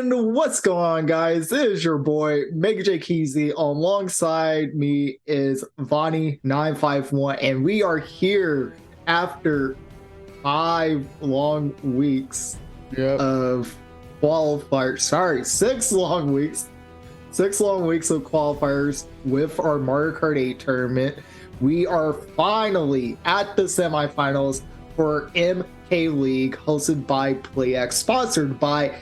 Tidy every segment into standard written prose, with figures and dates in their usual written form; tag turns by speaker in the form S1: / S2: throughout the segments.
S1: And what's going on, guys? It is your boy Mega J Keezy. Alongside me is Vonnie951, and we are here after 5 long weeks of qualifiers. Sorry, 6 long weeks. 6 long weeks of qualifiers with our Mario Kart 8 tournament. We are finally at the semifinals for MK League, hosted by PlayEX, sponsored by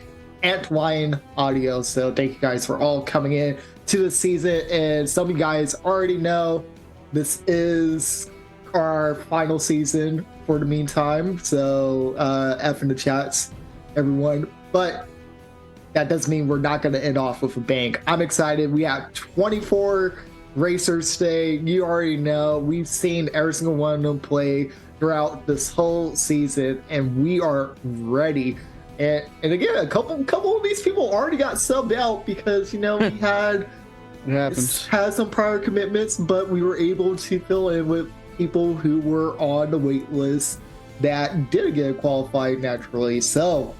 S1: Antlion Audio. So thank you guys for all coming in to the season. And some of you guys already know this is our final season for the meantime. So F in the chats, everyone. But that doesn't mean we're not going to end off with a bang. I'm excited. We have 24 racers today. You already know we've seen every single one of them play throughout this whole season, and we are ready. And again, a couple of these people already got subbed out because, you know, we had some prior commitments, but we were able to fill in with people who were on the wait list that didn't get qualified naturally. So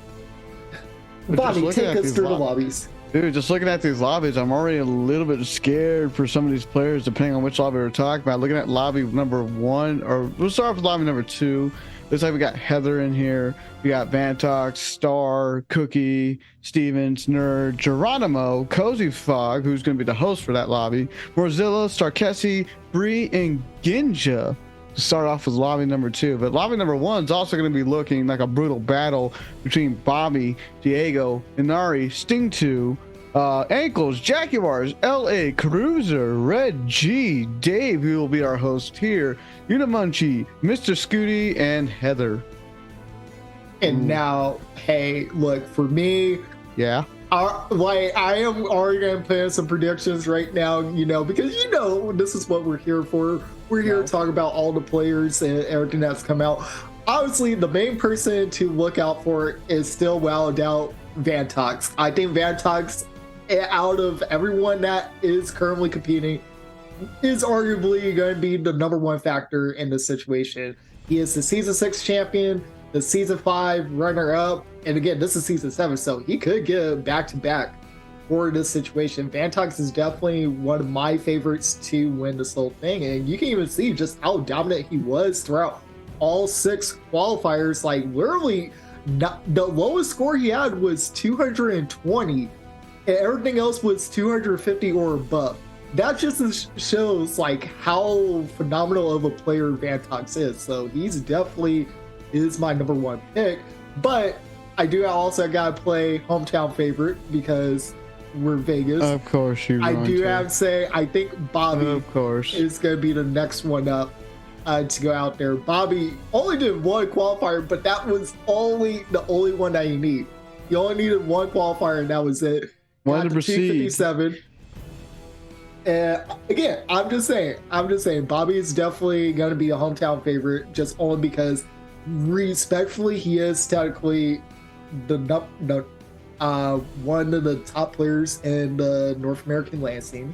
S1: Bobby, take us through the lobbies.
S2: Dude, just looking at these lobbies, I'm already a little bit scared for some of these players, depending on which lobby we're talking about. Looking at lobby number 1, or we'll start off with lobby number 2. Looks like we got Heather in here. We got Vantox, Star, Cookie, Stevens, Nerd, Geronimo, Cozy Fog, who's going to be the host for that lobby, Morzilla, Starkessi, Bree, and Ginja to start off with lobby number 2. But lobby number 1 is also going to be looking like a brutal battle between Bobby, Diego, Inari, Sting 2, Ankles, Jaguars, LA, Cruiser, Red G, Dave, who will be our host here, Unimunchi, Mr. Scooty, and Heather.
S1: And now, hey, look, for me,
S2: yeah,
S1: I am already going to plan some predictions right now, you know, because, you know, this is what we're here for. We're here to talk about all the players and everything that's come out. Obviously, the main person to look out for is still, without a doubt, Vantox. I think Vantox, out of everyone that is currently competing, is arguably going to be the #1 factor in this situation. He is the Season 6 champion, the Season 5 runner-up, and again, this is Season 7, so he could get back-to-back for this situation. Vantox is definitely one of my favorites to win this whole thing, and you can even see just how dominant he was throughout all 6 qualifiers. Like, literally, the lowest score he had was 220, and everything else was 250 or above. That just shows like how phenomenal of a player Vantox is. So he's definitely is my #1 pick. But I do also gotta play hometown favorite because we're Vegas.
S2: Of course you.
S1: I do have to say I think Bobby,
S2: of course,
S1: is gonna be the next one up to go out there. Bobby only did 1 qualifier, but that was the only one that you need. You only needed 1 qualifier, and that was it.
S2: Wanted to proceed.
S1: 257. And again, I'm just saying, Bobby is definitely going to be a hometown favorite, just only because, respectfully, he is technically the one of the top players in the North American land scene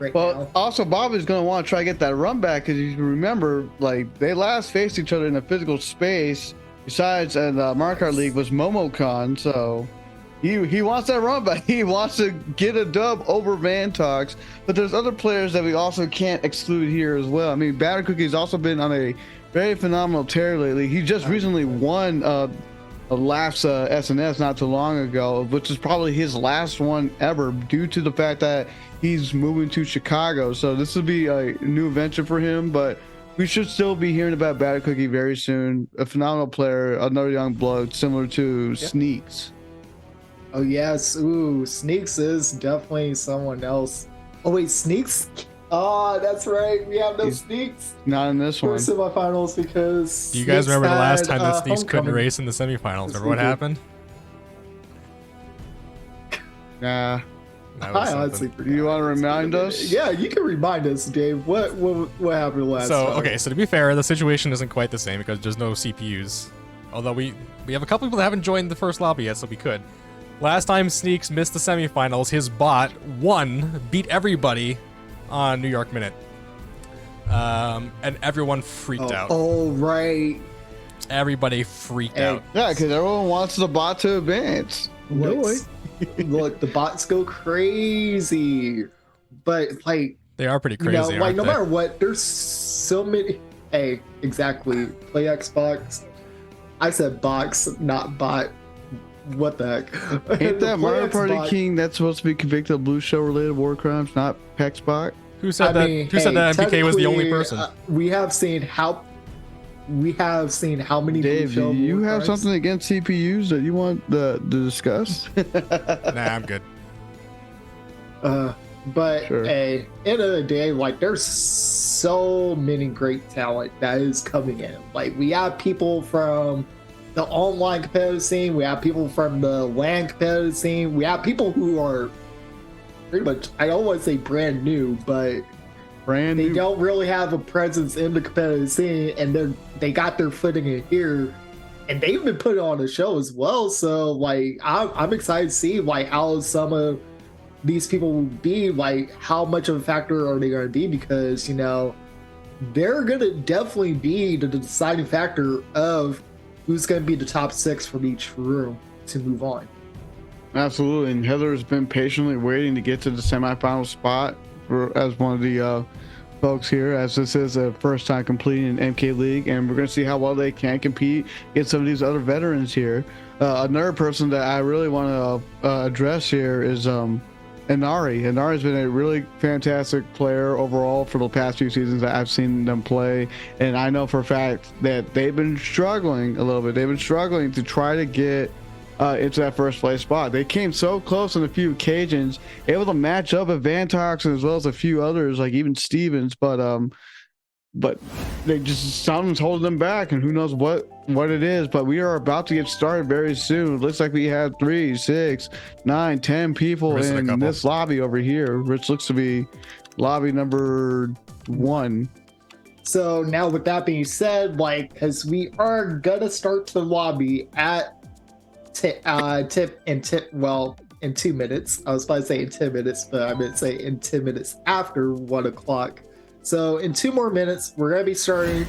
S1: right now.
S2: Also, Bobby's going to want to try to get that run back, because you remember, like, they last faced each other in a physical space. Besides, and Mario Kart League was MomoCon, so he wants that run back. He wants to get a dub over Vantox, but there's other players that we also can't exclude here as well. I mean, Batter Cookie's also been on a very phenomenal tear lately. He just recently won a last SNS not too long ago, which is probably his last one ever, due to the fact that he's moving to Chicago. So this will be a new venture for him, but we should still be hearing about Batter Cookie very soon. A phenomenal player, another young blood, similar to Sneaks.
S1: Oh yes, ooh, Sneaks is definitely someone else. Oh wait, Sneaks? Oh, that's right. We have no Sneaks.
S2: Not in this one.
S1: For semifinals, because
S3: do you guys remember the last time that Sneaks couldn't race in the semifinals? Remember what happened?
S2: Nah.
S1: I honestly forgot.
S2: You want to remind us?
S1: Yeah, you can remind us, Dave. What happened last time?
S3: Okay, so to be fair, the situation isn't quite the same because there's no CPUs. Although we have a couple people that haven't joined the first lobby yet, so we could. Last time Sneaks missed the semifinals, his bot beat everybody on New York Minute. And everyone freaked out.
S1: Oh, right.
S3: Everybody freaked out.
S2: Yeah, because everyone wants the bot to advance.
S1: Look, the bots go crazy, but like
S3: They are pretty
S1: you know,
S3: crazy,
S1: like
S3: aren't
S1: no
S3: they?
S1: matter what, there's so many. Hey, exactly. PlayEX box. I said box, not bot. What the heck?
S2: Ain't
S1: The
S2: that Mario
S1: PlayEX
S2: Party
S1: bot-
S2: King that's supposed to be convicted of Blue Shell related war crimes, not Pexbot?
S3: Who said that? Who said that MPK was the only person?
S1: We have seen how many
S2: Dave,
S1: Blue
S2: do
S1: Shell
S2: you
S1: war
S2: have
S1: crimes?
S2: something against CPUs that you want to discuss?
S3: Nah, I'm good.
S1: But
S2: Sure.
S1: hey, end of the day, like there's so many great talent that is coming in. Like we have people from the online competitive scene, we have people from the LAN competitive scene, we have people who are pretty much, I don't want to say brand new, but
S2: Brand
S1: they
S2: new.
S1: don't really have a presence in the competitive scene, and they got their footing in here, and they've been putting on a show as well. So like I'm excited to see like how some of these people will be, like how much of a factor are they going to be, because you know they're going to definitely be the deciding factor of who's going to be the top 6 from each room to move on.
S2: Absolutely, and Heather has been patiently waiting to get to the semifinal spot as one of the folks here, as this is a first time completing an MK League, and we're going to see how well they can compete against some of these other veterans here. Another person that I really want to address here is Inari. Inari's been a really fantastic player overall for the past few seasons that I've seen them play, and I know for a fact that they've been struggling a little bit. They've been struggling to try to get into that first place spot. They came so close on a few occasions, able to match up with Vantox as well as a few others, like even Stevens, but they just, something's holding them back, and who knows what it is. But we are about to get started very soon. It looks like we have 3, 6, 9, 10 people in this lobby over here, which looks to be lobby number 1.
S1: So now with that being said, like, because we are gonna start the lobby at in 2 minutes. I was about to say in 10 minutes, but I meant to say in 10 minutes after 1 o'clock. So in 2 more minutes, we're gonna be starting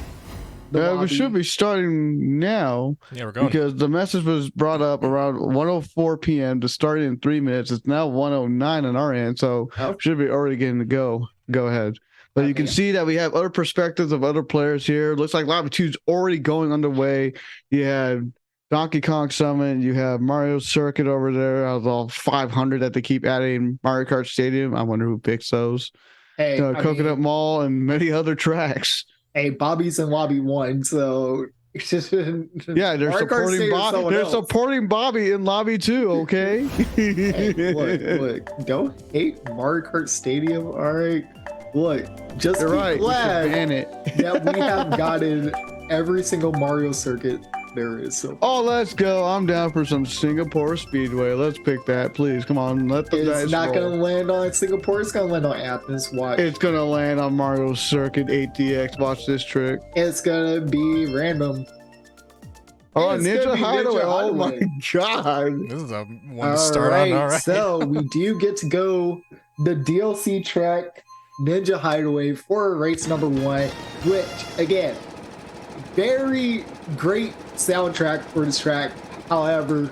S1: the lobby.
S2: We should be starting now.
S3: Yeah, we're going.
S2: Because the message was brought up around 1:04 p.m. to start in 3 minutes. It's now 1:09 on our end, so should be already getting to go. Go ahead. But you can see that we have other perspectives of other players here. Looks like Lobby 2's already going underway. You have Donkey Kong Summit. You have Mario Circuit over there. Out of all 500 that they keep adding Mario Kart Stadium. I wonder who picks those.
S1: Hey,
S2: Coconut Mall and many other tracks.
S1: Hey, Bobby's in lobby 1, so
S2: yeah, they're supporting Bobby. They're supporting Bobby in lobby 2. Okay.
S1: Hey, look, don't hate Mario Kart Stadium. All right, look, just be glad that we have gotten every single Mario circuit there is. So.
S2: Oh, let's go! I'm down for some Singapore Speedway. Let's pick that, please. Come on, let the dice
S1: It's not
S2: roll.
S1: gonna land on Singapore. It's gonna land on Athens. Watch.
S2: It's gonna land on Mario Circuit 8DX. Watch this trick.
S1: It's gonna be random.
S2: Oh, Ninja Hideaway. Oh my god.
S3: This is a one to start on. All right.
S1: So we do get to go the DLC track Ninja Hideaway for race number 1, which again, very great soundtrack for this track. However,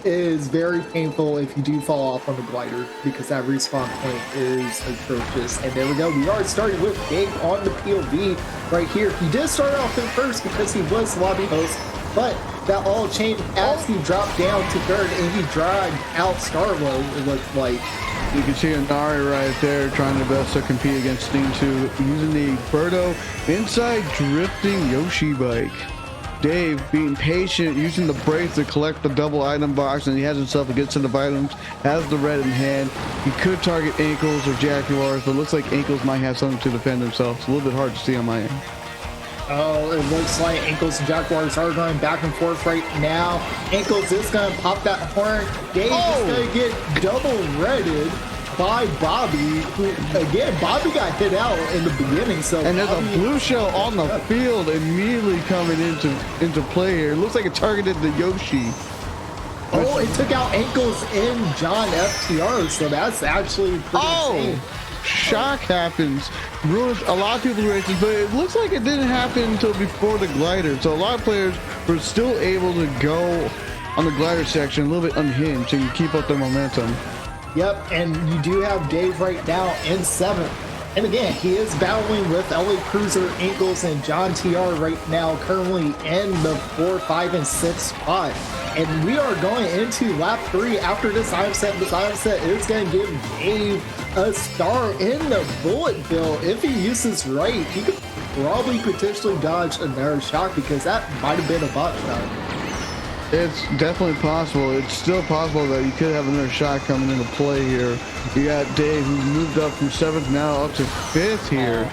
S1: it is very painful if you do fall off on the glider, because that respawn point is atrocious. And there we go. We are starting with Dave on the POV right here. He did start off in first because he was lobby host, but that all changed as he dropped down to third and he dragged out Starlo, it looked like.
S2: You can see Inari right there trying their best to compete against Steam 2 using the Birdo inside drifting Yoshi bike. Dave being patient, using the brakes to collect the double item box, and he has himself a good set of items, has the red in hand. He could target Ankles or Jaguars, but it looks like Ankles might have something to defend himself. It's a little bit hard to see on my end.
S1: Oh, it looks like Ankles and Jaguars are going back and forth right now. Ankles is going to pop that horn. Dave is going to get double redded by Bobby, who, again, Bobby got hit out in the beginning. So
S2: and there's
S1: Bobby,
S2: a blue shell on the field immediately coming into play here. It looks like it targeted the Yoshi.
S1: Oh, it took out Ankles in John FTR, so that's actually pretty insane.
S2: Shock happens, ruins a lot of people's races, but it looks like it didn't happen until before the glider. So a lot of players were still able to go on the glider section, a little bit unhinged, so you can keep up the momentum.
S1: Yep, and you do have Dave right now in 7th. And again, he is battling with LA Cruiser, Ankles, and John TR right now, currently in the 4, 5, and 6 spot. And we are going into lap 3 after this item set. This item set is going to give Dave a star in the bullet bill. If he uses right, he could probably potentially dodge another shot, because that might have been a bot shot.
S2: It's definitely possible. It's still possible that you could have another shot coming into play here. You got Dave, who moved up from 7th now up to 5th here.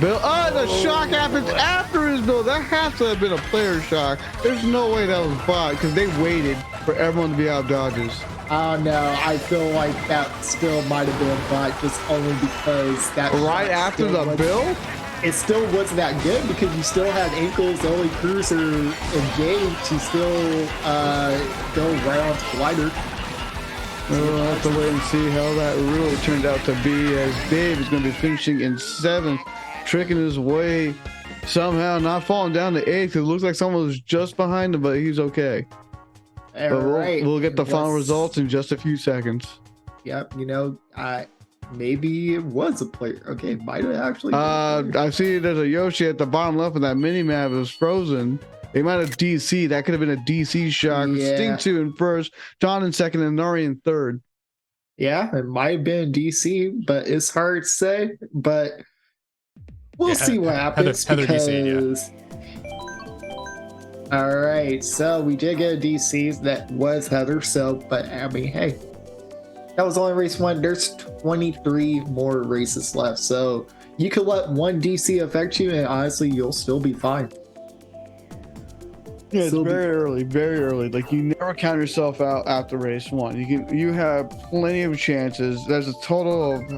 S2: Bill, the shock happens after his build. That has to have been a player shock. There's no way that was bot, because they waited for everyone to be out of dodges.
S1: No, I feel like that still might have been a bot, just only because that
S2: right after the build.
S1: It still wasn't that good, because you still had Ankles, LA Cruiser, and Dave to still go right on to glider.
S2: We'll have to wait and see how that really turned out to be, as Dave is going to be finishing in 7th, tricking his way somehow, not falling down to 8th. It looks like someone was just behind him, but he's okay. But we'll get the final results in just a few seconds.
S1: Yep, maybe it was a player. Okay, might have actually.
S2: I see there's a Yoshi at the bottom left of that mini map. It was frozen. They might have DC. That could have been a DC shock.
S1: Yeah.
S2: Sting 2 in 1st, John in 2nd, and Nari in 3rd.
S1: Yeah, it might have been DC, but it's hard to say. But we'll see what happens.
S3: Heather
S1: because...
S3: DC,
S1: All right, so we did get a DC that was Heather. So, but I mean, hey. That was only race 1. There's 23 more races left, so you could let one DC affect you, and honestly, you'll still be fine.
S2: Yeah, it's very early. Like, you never count yourself out after race 1. You have plenty of chances. There's a total of,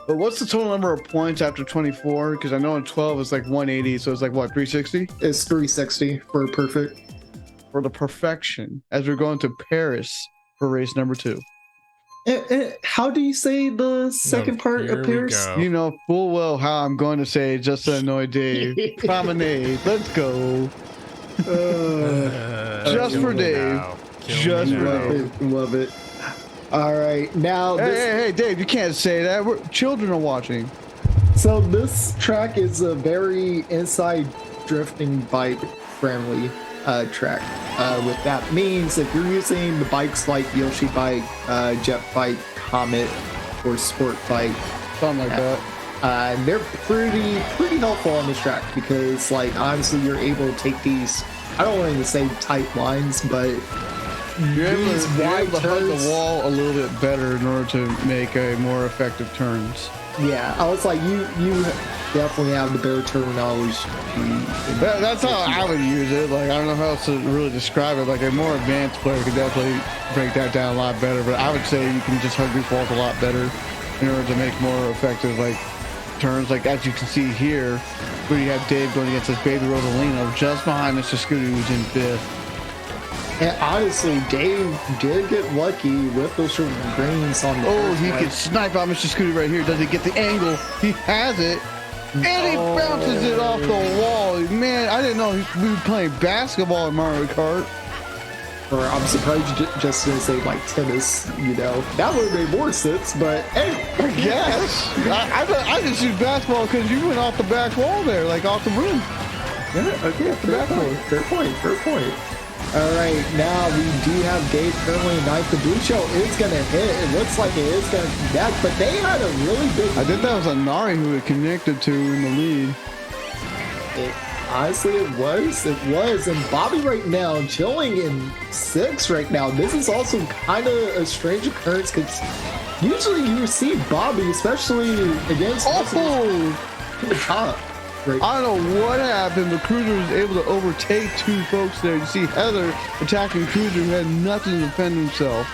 S2: but what's the total number of points after 24? Because I know in 12 it's like 180, so it's like what, 360?
S1: It's 360 for perfect.
S2: For the perfection, as we're going to Paris for race number 2.
S1: How do you say the second part appears?
S2: You know full well how I'm going to say it, just to annoy Dave. Promenade. Let's go. Just for Dave. Just for Dave.
S1: Love it. All right, now.
S2: Hey, Dave! You can't say that. Children are watching.
S1: So this track is a very inside drifting bike friendly track. What that means, if you're using the bikes like Yoshi Bike, Jet Bike, Comet, or Sport Bike,
S2: something like that,
S1: they're pretty helpful on this track, because like honestly, you're able to take these. I don't want to say tight lines, but
S2: you're able to hug the wall a little bit better in order to make a more effective turns.
S1: Yeah, I was like, you definitely have the better terminology.
S2: That's how I would use it. Like, I don't know how else to really describe it. Like, a more advanced player could definitely break that down a lot better. But I would say you can just hug these walls a lot better in order to make more effective, like, turns. Like, as you can see here, where you have Dave going against this baby Rosalino just behind Mr. Scooty, who's in 5th.
S1: And honestly, Dave did get lucky with those greens on the.
S2: Oh, he could snipe out Mr. Scooty right here. Does he get the angle? He has it. And he bounces it off the wall. Man, I didn't know we were playing basketball in Mario Kart.
S1: Or I'm surprised you just didn't say like tennis, That would have made more sense, but hey.
S2: I guess. I just used basketball because you went off the back wall there, like off the rim.
S1: Yeah, okay, off the back wall. Fair point. All right, now we do have Dave currently in 9th. The blue shell is going to hit. It looks like it is going to connect, but they had a really big.
S2: I think that was a Nari who it connected to in the lead.
S1: Honestly, it was. And Bobby right now chilling in 6th right now. This is also kind of a strange occurrence, because usually you see Bobby, especially against the top. Right.
S2: I don't know what happened, but Cruiser was able to overtake 2 folks there. You see Heather attacking Cruiser, who had nothing to defend himself.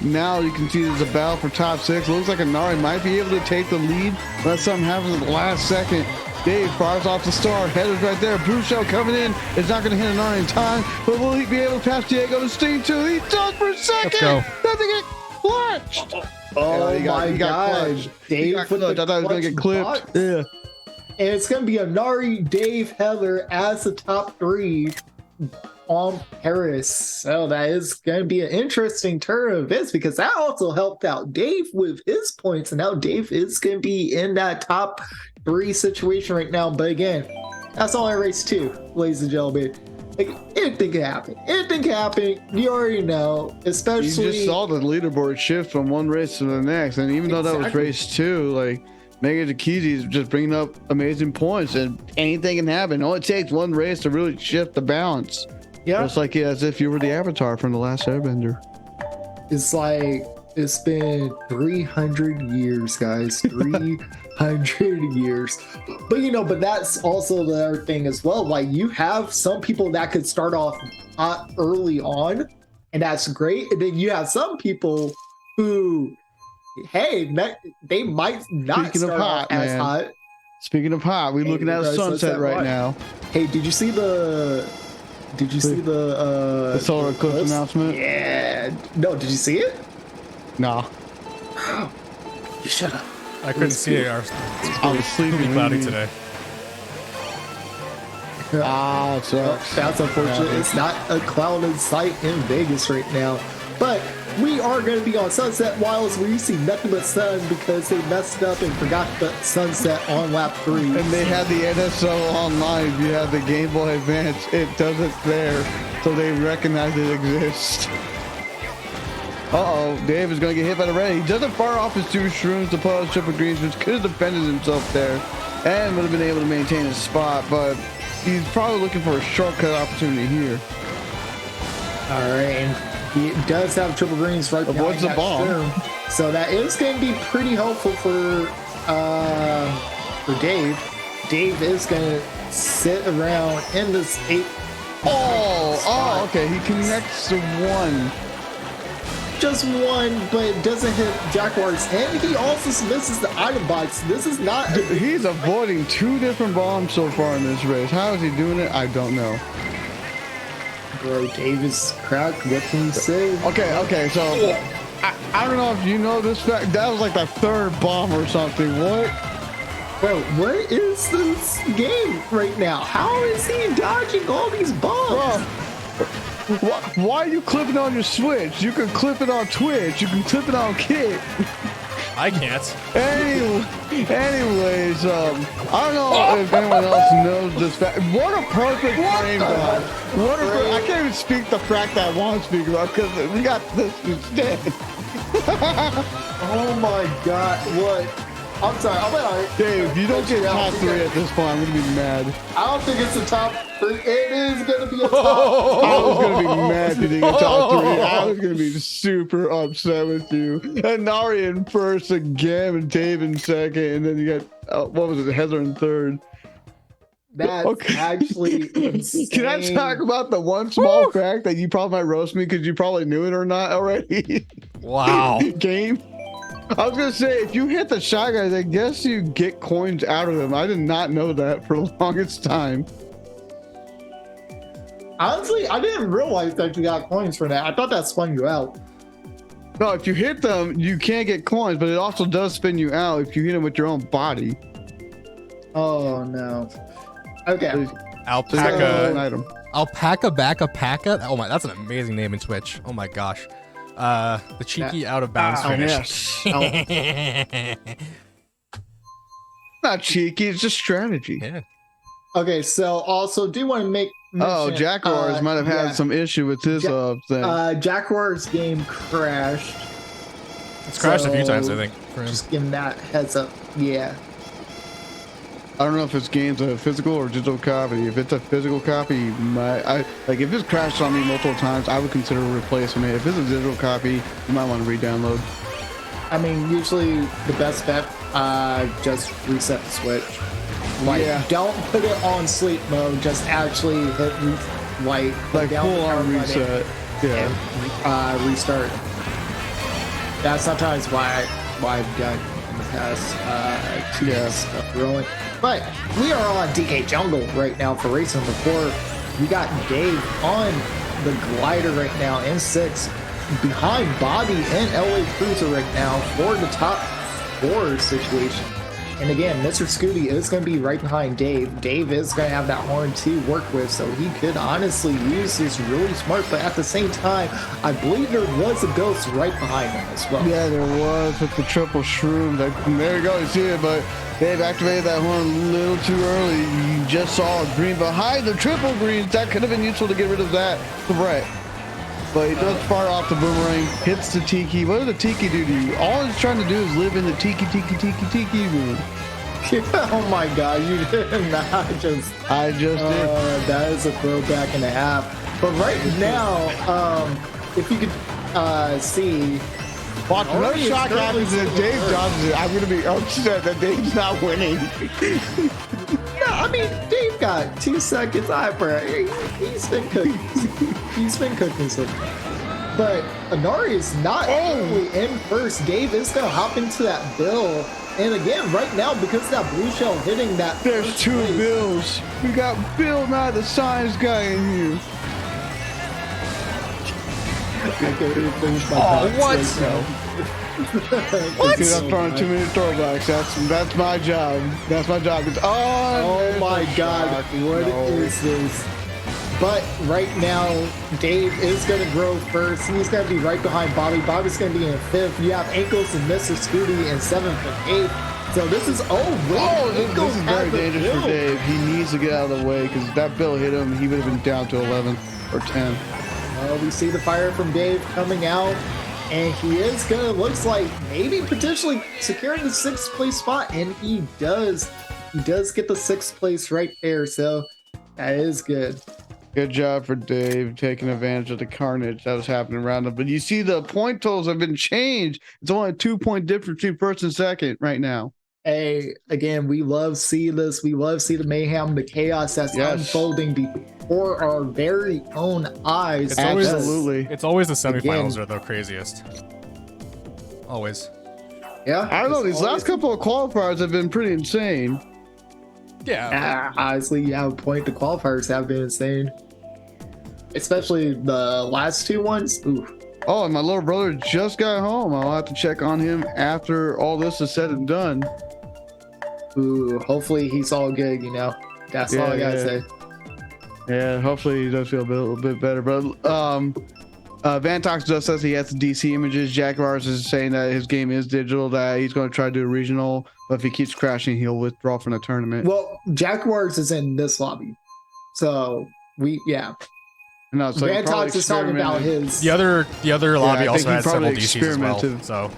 S2: Now you can see there's a battle for top 6. Looks like Anari might be able to take the lead, unless something happens at the last second. Dave fires off the star. Heather's right there. Blue shell coming in. It's not going to hit Anari in time, but will he be able to pass Diego to Sting 2? He does for a second. Doesn't get clutched.
S1: Oh my God. Dave
S2: I thought it was going to get clipped. Yeah.
S1: And it's going to be Anari, Dave, Heather as the top 3. on Paris. So that is going to be an interesting turn of events because that also helped out Dave with his points. And now Dave is going to be in that top 3 situation right now. But again, that's only race 2, ladies and gentlemen. Like, anything can happen. Anything can happen. You already know, especially.
S2: You just saw the leaderboard shift from one race to the next. And even though that was race 2, like, Mega Jakizi is just bringing up amazing points, and anything can happen. All it takes one race to really shift the balance. Yeah, it's like as if you were the Avatar from The Last Airbender.
S1: It's like it's been 300 years, guys. 300 years. But you know, but that's also the other thing as well. Like you have some people that could start off early on, and that's great. And then you have some people who, hey, they might not start off as hot.
S2: Speaking of hot, we're looking at a sunset right now.
S1: Hey, did you see the
S2: solar eclipse announcement?
S1: Yeah. No, did you see it?
S2: No.
S1: You should have.
S3: I couldn't see it.
S2: I was sleeping.
S3: Cloudy today.
S2: Ah, it sucks.
S1: That's unfortunate. It's not a cloud in sight in Vegas right now. But we are going to be on Sunset Wilds where you see nothing but sun because they messed up and forgot the sunset on lap 3.
S2: And they had the NSO online. If you have the Game Boy Advance, it doesn't there. So they recognize it exists. Uh-oh, Dave is going to get hit by the red. He doesn't fire off his 2 shrooms to put on triple greens, which could have defended himself there and would have been able to maintain his spot, but he's probably looking for a shortcut opportunity here.
S1: All right, and he does have triple greens right behind that shroom. So that is going to be pretty helpful for Dave. Dave is going to sit around in this 8.
S2: Oh, okay. He connects to 1.
S1: Just 1, but doesn't hit Jaguars, and he also misses the item box. This is not.
S2: He's avoiding 2 different bombs so far in this race. How is he doing it? I don't know.
S1: Bro, Davis cracked. What can you say?
S2: Okay. So I don't know if you know this fact. That was like the 3rd bomb or something. What?
S1: Bro, what is this game right now? How is he dodging all these bombs?
S2: Bro, why are you clipping on your Switch? You can clip it on Twitch. You can clip it on Kit.
S3: I can't.
S2: Anyways, I don't know if anyone else knows this fact. What a perfect frame, God. I can't even speak the fact that I want to speak about because we got this instead.
S1: Oh my God, what? I'm sorry.
S2: Dave, if you don't get top 3 at this point, I'm going to be mad.
S1: I don't think it's a top 3. It is going to be a top.
S2: I was going to be mad if you didn't get top 3. I was going to be super upset with you. And Nari in first again, and Dave in second, and then you got, what was it, Heather in 3rd.
S1: That's actually insane.
S2: Can I talk about the one small fact that you probably might roast me because you probably knew it or not already?
S3: Wow.
S2: Game. I was gonna say, if you hit the shot guys, I guess you get coins out of them. I did not know that for the longest time.
S1: Honestly, I didn't realize that you got coins for that. I thought that spun you out.
S2: No, if you hit them, you can't get coins, but it also does spin you out if you hit them with your own body.
S1: Oh no. Okay.
S3: Alpaca. Alpaca. Oh my, that's an amazing name in Twitch. Oh my gosh. The cheeky out of bounds finish.
S2: Yes. Not cheeky, it's just strategy.
S3: Yeah.
S1: Okay, so also do want to make mention,
S2: Jaguars might have had some issue with this thing.
S1: Jaguars game crashed.
S3: It's crashed a few times, I think.
S1: Just giving that heads up. Yeah.
S2: I don't know if it's game's a physical or digital copy. If it's a physical copy, if it's crashed on me multiple times, I would consider replacing it. If it's a digital copy, you might want to re-download.
S1: I mean, usually the best bet, just reset the Switch. Don't put it on sleep mode. Just actually hit
S2: full on reset. Yeah.
S1: And, restart. That's sometimes why I've done in the past. Rolling. But we are on DK Jungle right now for race number 4. We got Dave on the glider right now in 6, behind Bobby and LA Cruiser right now for the top 4 situation. And again, Mr. Scooty is going to be right behind Dave. Dave is going to have that horn to work with, so he could honestly use this really smart. But at the same time, I believe there was a ghost right behind him as well.
S2: Yeah, there was with the triple shroom. There you go, you see it, but Dave activated that horn a little too early. You just saw a green behind the triple greens. That could have been useful to get rid of that threat. But he does fire off the boomerang, hits the tiki. What does the tiki do to you? All he's trying to do is live in the tiki room.
S1: Oh my god, you did not just...
S2: I just did.
S1: That is a throwback and a half. But right now, if you could see...
S2: Watch, no shock happens and Dave dodges it. I'm going to be upset that Dave's not winning.
S1: No, I mean, Dave got 2 seconds. He's been cooking. He's been cooking so far. But Anari is not only in first. Dave is going to hop into that bill. And again, right now, because of that blue shell hitting that...
S2: There's 2 bills. We got Bill Nye, the science guy, in here.
S3: What?
S2: What? Dude, I'm throwing 2-minute throwbacks. That's my job. That's my job.
S1: Oh my god, what is this? But right now, Dave is going to grow first. He's going to be right behind Bobby. Bobby's going to be in 5th. You have Ankles and Mr. Scooty in 7th and 8th. So this is,
S2: this is very dangerous for Dave. He needs to get out of the way because if that bill hit him, he would have been down to 11 or 10.
S1: Well, we see the fire from Dave coming out, and he is gonna, looks like maybe potentially securing the 6th place spot, and he does get the 6th place right there, so that is good.
S2: Good job for Dave taking advantage of the carnage that was happening around him. But you see the point totals have been changed. It's only a 2-point difference between first and second right now.
S1: Hey, again, we love see this. We love see the mayhem, the chaos that's unfolding before our very own eyes.
S3: It's always the semifinals are the craziest. Always.
S1: Yeah.
S2: I don't know. These last couple of qualifiers have been pretty insane.
S3: Yeah.
S1: Honestly, you have a point. The qualifiers have been insane. Especially the last 2 ones. Ooh.
S2: Oh, and my little brother just got home. I'll have to check on him after all this is said and done.
S1: Ooh, hopefully he's all good, you know. That's all I gotta say.
S2: Yeah, hopefully he does feel a little bit better. But Vantox just says he has the DC images. Jaguars is saying that his game is digital, that he's going to try to do a regional, but if he keeps crashing, he'll withdraw from the tournament.
S1: Well, Jaguars is in this lobby. So,
S2: No, so
S1: Vantox is talking about his...
S3: The other lobby also has several DCs as well, so...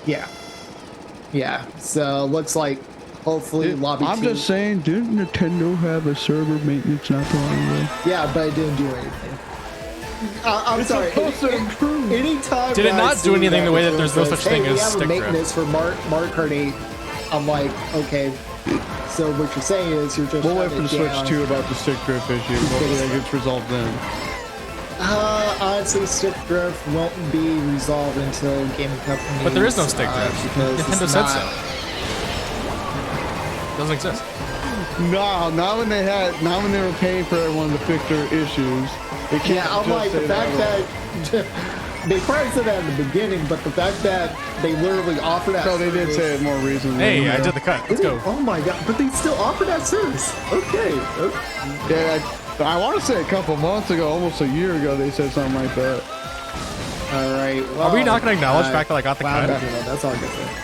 S1: Yeah, so looks like hopefully lobby
S2: I'm just saying, didn't Nintendo have a server maintenance not too long ago?
S1: Yeah, but it didn't do anything. I'm sorry. Anytime
S3: did it not do anything the way that there's no such thing as stick drift?
S1: We have a maintenance for Mario Kart 8. I'm like, okay. So what you're saying is you're just...
S2: We'll wait for the Switch 2 about the stick drift issue. Hopefully that gets resolved then.
S1: Honestly, stick drift won't be resolved until gaming companies...
S3: But there is no stick drift. Nintendo said so. It doesn't exist.
S2: No, not when they were paying for everyone to fix their issues.
S1: I'm like, the fact that they probably said that in the beginning, but the fact that they literally offer that.
S2: No, they did say it more recently.
S3: Hey, I did the cut. Let's go.
S1: Oh my god! But they still offer that service. Okay.
S2: Yeah, I want to say a couple months ago, almost a year ago, they said something like that.
S1: All right. Well,
S3: are we not going to acknowledge the fact that I got the cut?
S1: That's all I can say.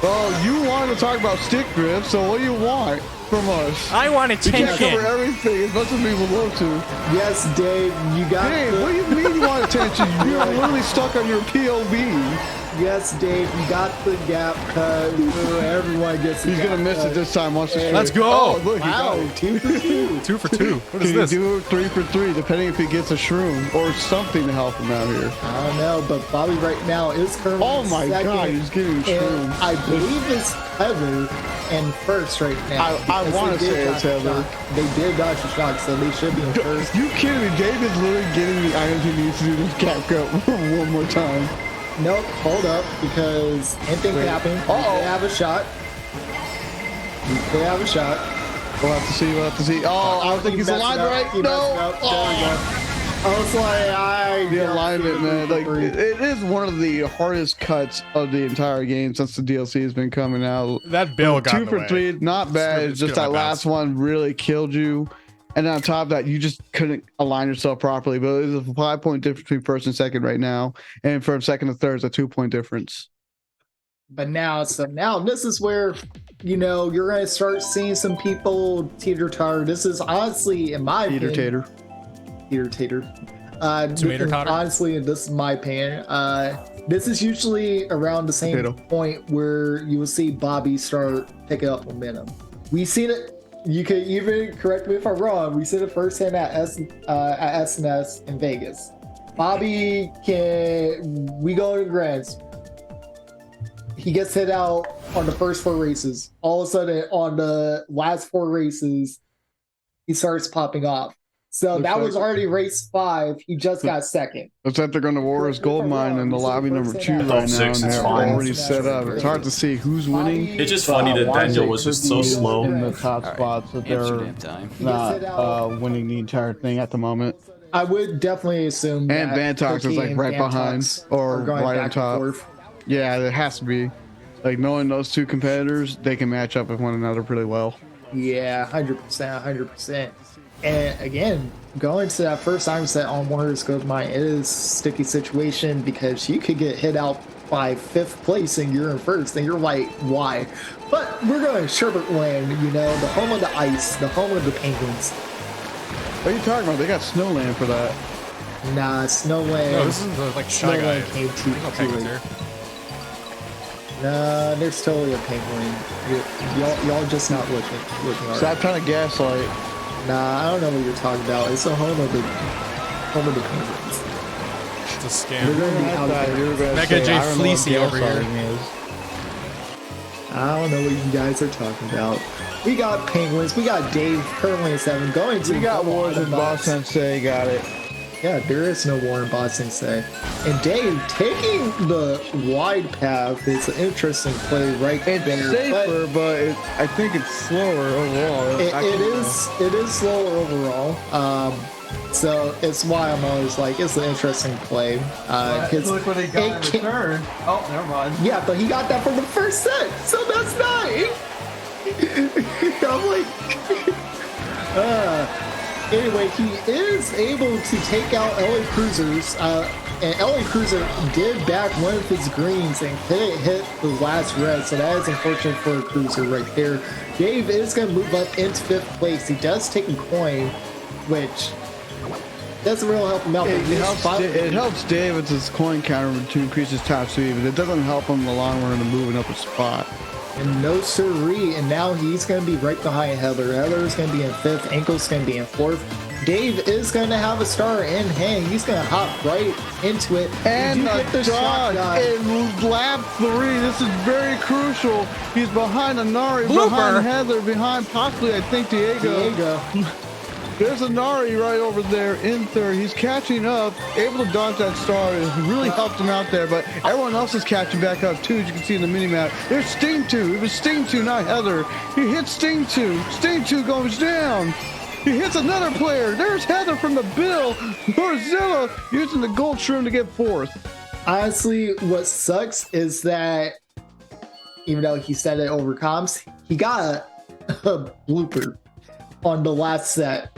S2: Well, you wanted to talk about stick drift, so what do you want from us?
S3: I want attention.
S2: We can't cover everything as much as we would love to.
S1: Yes, Dave, you got
S2: Dave, what do you mean you want attention? You're literally stuck on your POV.
S1: Yes, Dave, you got the gap cut. Everyone gets the
S2: He's going to miss it this time.
S3: Let's go.
S2: Oh, look,
S1: wow, 2 for 2.
S3: 2 for 2. What is
S2: Can
S3: this?
S2: you do 3 for 3, depending if he gets a shroom or something to help him out here?
S1: I don't know, but Bobby right now is currently
S2: God, he's getting shroom.
S1: I believe it's Heather in first right now.
S2: I want to say it's Heather.
S1: They did dodge the shock, so they should be in first.
S2: You kidding me? Dave is literally getting the items he needs to do this cap cut one more time.
S1: Nope, hold up, because anything could happen. They have a shot. They have a shot.
S2: We'll have to see. Oh, I don't think he's alive right. No.
S1: I was like,
S2: the alignment, man. Like it is one of the hardest cuts of the entire game since the DLC has been coming out.
S3: That bill got
S2: 2
S3: in the
S2: for
S3: way.
S2: 3, not bad. It's just that last one really killed you. And on top of that, you just couldn't align yourself properly. But it's a 5-point difference between first and second right now. And from second to third, it's a 2-point difference.
S1: But now this is where, you know, you're going to start seeing some people teeter-totter. This is honestly, in my opinion, teeter-tater.
S3: Tomato-totter.
S1: Honestly, this is my opinion. This is usually around the same point where you will see Bobby start picking up momentum. We've seen it. You can even correct me if I'm wrong. We seen it firsthand at SNS in Vegas. Bobby we go to Grants. He gets hit out on the first 4 races. All of a sudden, on the last 4 races, he starts popping off. So that was already race 5. He just got second.
S2: Looks like they're going to Warriors Gold Mine in the lobby number 2 right now, and they're already set up. It's hard to see who's winning.
S4: It's just funny that Daniel was just so slow.
S2: In the top spots, that they're not winning the entire thing at the moment.
S1: I would definitely assume.
S2: And Vantox is like right behind or right on top. Yeah, it has to be. Like knowing those 2 competitors, they can match up with one another pretty well.
S1: Yeah, 100%. And again, going to that first time set on Warriors Gold Mine, it is a sticky situation because you could get hit out by 5th place and you're in first, and you're like, why? But we're going to Sherbert Land, you know, the home of the ice, the home of the penguins.
S2: What are you talking about? They got Snowland for that.
S1: Nah, Snowland.
S3: No, this is the, like Shy Guys.
S1: There's no
S3: penguins here.
S1: Nah, there's totally a penguin. Y'all just not looking hard.
S2: Stop trying to gaslight.
S1: Nah, I don't know what you're talking about. It's the home of the penguins.
S3: It's a scam.
S1: We're gonna be out there.
S3: Mega J Fleecy over here.
S1: I don't know what you guys are talking about. We got penguins. We got Dave currently at 7 going to.
S2: We got Wars and Boss Sensei. Got it.
S1: Yeah, there is no war in Boss Sensei. And Dave taking the wide path is an interesting play right there.
S2: It's safer, but I think it's slower overall.
S1: It is slower overall. So it's why I'm always like, it's an interesting play.
S2: Look what he got in return. Oh, never mind.
S1: Yeah, but he got that from the first set, so that's nice. I'm like, anyway, he is able to take out LA Cruisers, and LA Cruiser did back one of his greens and couldn't hit the last red, so that is unfortunate for a Cruiser right there. Dave is going to move up into 5th place. He does take a coin, which doesn't really help him out.
S2: It helps Dave with his coin counter to increase his top speed, but it doesn't help him in the long run of moving up a spot.
S1: And no siree, and now he's going to be right behind Heather. Heather is going to be in 5th, Ankle's going to be in 4th. Dave is going to have a star in hand. He's going to hop right into it.
S2: And the dog in lap 3. This is very crucial. He's behind Anari, behind Heather, behind possibly, I think, Diego. There's Anari right over there in 3rd. He's catching up, able to dodge that star. It really helped him out there, but everyone else is catching back up too, as you can see in the mini-map. There's Sting 2. It was Sting 2, not Heather. He hits Sting 2. Sting 2 goes down. He hits another player. There's Heather from the Bill. Gorzilla using the gold shroom to get 4th.
S1: Honestly, what sucks is that even though he said it over comms, he got a blooper on the last set.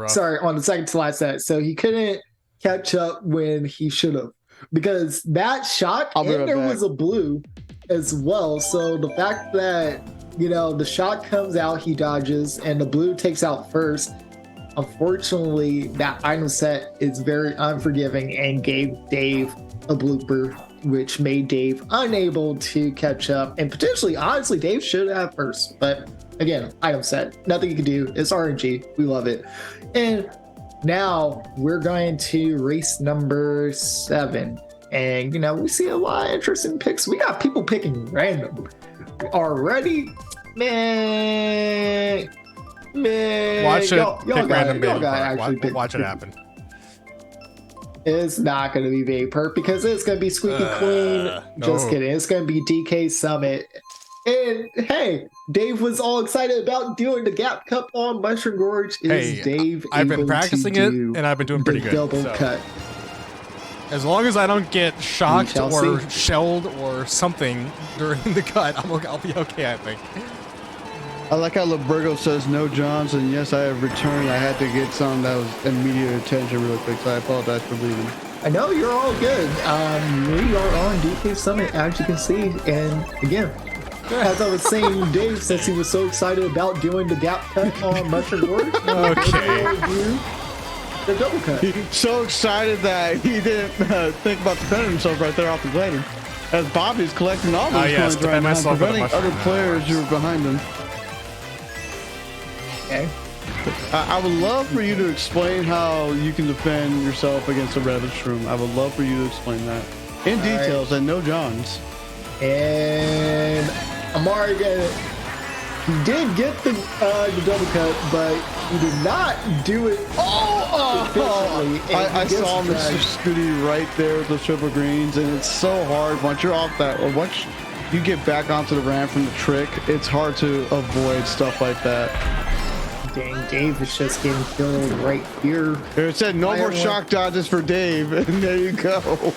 S1: Sorry, on the second to last set. So he couldn't catch up when he should have, because that shot and there was a blue as well. So the fact that, you know, the shot comes out, he dodges, and the blue takes out first. Unfortunately, that item set is very unforgiving and gave Dave a blooper, which made Dave unable to catch up. And potentially, honestly, Dave should have first. But again, item set, nothing you can do. It's RNG. We love it. And now we're going to race number 7. And, you know, we see a lot of interesting picks. We got people picking random already. Man.
S3: Watch it. Pick random baby. Watch it happen.
S1: It's not going to be Baby Perk because it's going to be Squeaky Queen. Just kidding. It's going to be DK Summit. And hey, Dave was all excited about doing the Gap Cup on Mushroom Gorge. Is Dave
S3: I've been
S1: able
S3: practicing
S1: to
S3: it,
S1: do
S3: and I've been doing pretty
S1: the
S3: good.
S1: double
S3: So.
S1: cut?
S3: As long as I don't get shocked
S1: shall
S3: or
S1: see.
S3: shelled or something during the cut, I'll be okay, I think.
S2: I like how Lebergo says no Johns, and yes, I have returned. I had to get something that was immediate attention real quick, so I apologize for leaving.
S1: I know you're all good. We are on DK Summit, as you can see. And again, as I was saying, Dave, since he was so excited about doing the Gap Cut on Mushroom Gorge,
S3: Okay.
S1: the double cut.
S2: So excited that he didn't think about defending himself right there off the ladder. As Bobby's collecting all those
S3: yes,
S2: coins right
S3: defend
S2: now,
S3: myself with a
S2: preventing other
S3: mushroom.
S2: players who are behind him.
S1: Okay.
S2: I would love for you to explain how you can defend yourself against a rabbit shroom. I would love for you to explain that in details and no Johns.
S1: And Amari he did get the double cut, but he did not do it efficiently.
S2: I saw Mr. Scooty right there with the triple greens, and it's so hard once you're off that, or once you get back onto the ramp from the trick, it's hard to avoid stuff like that.
S1: Dang, Dave is just getting killed right here.
S2: It said no more shock dodges for Dave, and there you go.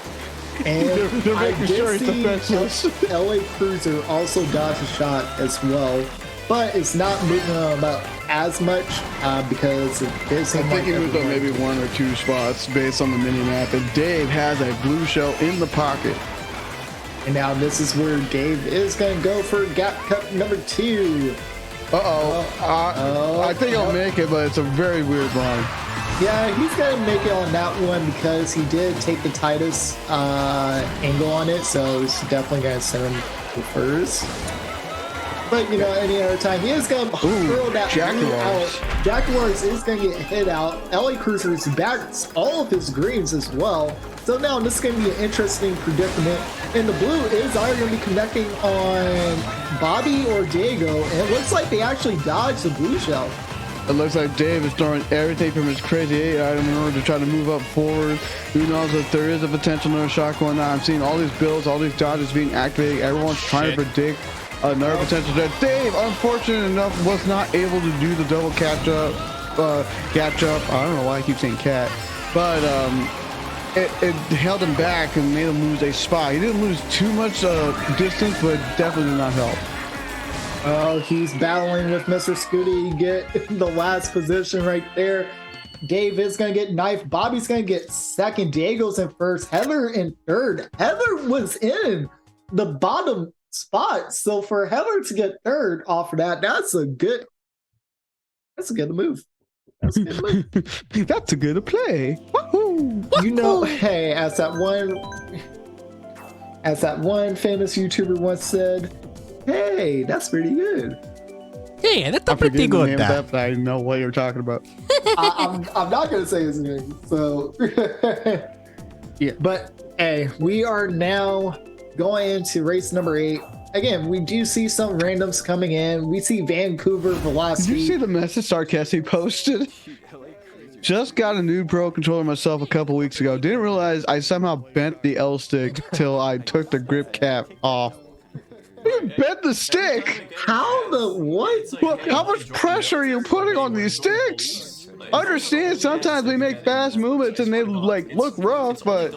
S1: And
S2: they're
S1: I
S2: making
S1: did
S2: sure he's defenseless.
S1: LA Cruiser also dodged a shot as well, but it's not moving about as much because this.
S2: I think he moved up maybe 1 or 2 spots based on the mini map, and Dave has a blue shell in the pocket.
S1: And now this is where Dave is going to go for Gap Cup number 2.
S2: I think I'll make it, but it's a very weird line.
S1: Yeah, he's going to make it on that one because he did take the Titus angle on it, so he's definitely going to send him to first. But, you know, any other time, he is going to throw that blue out. Jaguars is going to get hit out. LA Cruiser is back all of his greens as well. So now this is going to be an interesting predicament. And the blue is either going to be connecting on Bobby or Diego. And it looks like they actually dodged the blue shell.
S2: It looks like Dave is throwing everything from his crazy 8 item in order to try to move up forward. Who knows if there is a potential another shot going on. I'm seeing all these builds, all these dodges being activated. Everyone's trying to predict another potential death. Dave, unfortunate enough, was not able to do the double catch up. I don't know why I keep saying cat. But it held him back and made him lose a spot. He didn't lose too much distance, but definitely did not help.
S1: Oh, he's battling with Mr. Scooty. Get the last position right there. Dave is going to get knifed. Bobby's going to get second. Diego's in first. Heather in third. Heather was in the bottom spot. So for Heather to get third off of that, that's a good move. That's a good move.
S2: That's a good play. Wahoo!
S1: You know, hey, as that one famous YouTuber once said, hey, that's pretty good.
S3: Hey, that's pretty good.
S2: I know what you're talking about.
S1: I'm not gonna say his name. So yeah, but hey, we are now going into race number 8. Again, we do see some randoms coming in. We see Vancouver Velocity.
S2: Did you see the message Sarkassi posted? Just got a new Pro controller myself a couple weeks ago. Didn't realize I somehow bent the L stick till I took the grip cap off. You bent the stick.
S1: How the what?
S2: Well, how much pressure are you putting on these sticks? Understand sometimes we make fast movements and they like look rough, but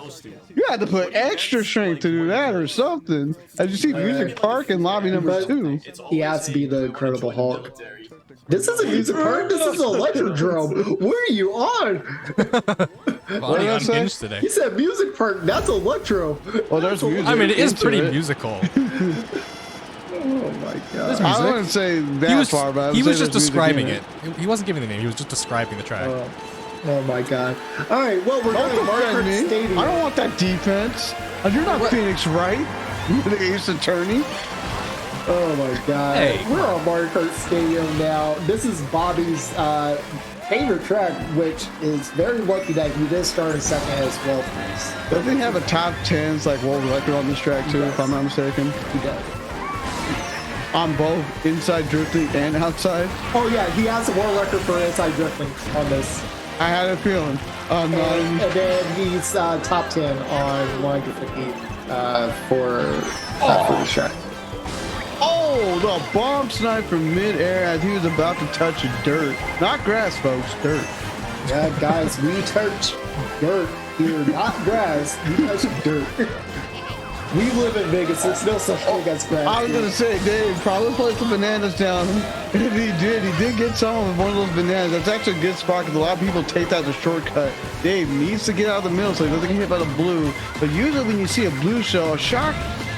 S2: you had to put extra strength to do that or something. As you see Music Park in lobby number 2.
S1: He has to be the Incredible Hulk. This isn't Music Park, this is Electrodrome. What are you on?
S3: What did I say? Today.
S1: He said Music Park, that's Electro.
S2: Oh, there's music.
S3: I mean, it is
S2: into
S3: pretty
S2: it.
S3: musical.
S1: Oh my god.
S2: I wouldn't say that far, but
S3: he was just describing it. He wasn't giving the name, he was just describing the track.
S1: Oh my god. Alright, well, we're going to Kart Stadium.
S2: I don't want that defense. You're not Phoenix, right? You're the Ace Attorney.
S1: Oh my god.
S3: Hey.
S1: We're on Mario Kart Stadium now. This is Bobby's favorite track, which is very lucky that he did start in second as well.
S2: Doesn't he have a top 10s like world record on this track too, if I'm not mistaken?
S1: He does.
S2: On both inside drifting and outside?
S1: Oh yeah, he has a world record for inside drifting on this.
S2: I had a feeling.
S1: And then he's top 10 on 150 for the track.
S2: Oh Oh, the bomb snipe from midair as he was about to touch dirt. Not grass, folks, dirt.
S1: Yeah, guys, we touch dirt here, not grass. We touch dirt. We live in Vegas. There's no such thing as grass.
S2: I was gonna say, Dave probably put some bananas down. And he did get some of one of those bananas. That's actually a good spot because a lot of people take that as a shortcut. Dave needs to get out of the middle so he doesn't get hit by the blue. But usually when you see a blue shell, a shark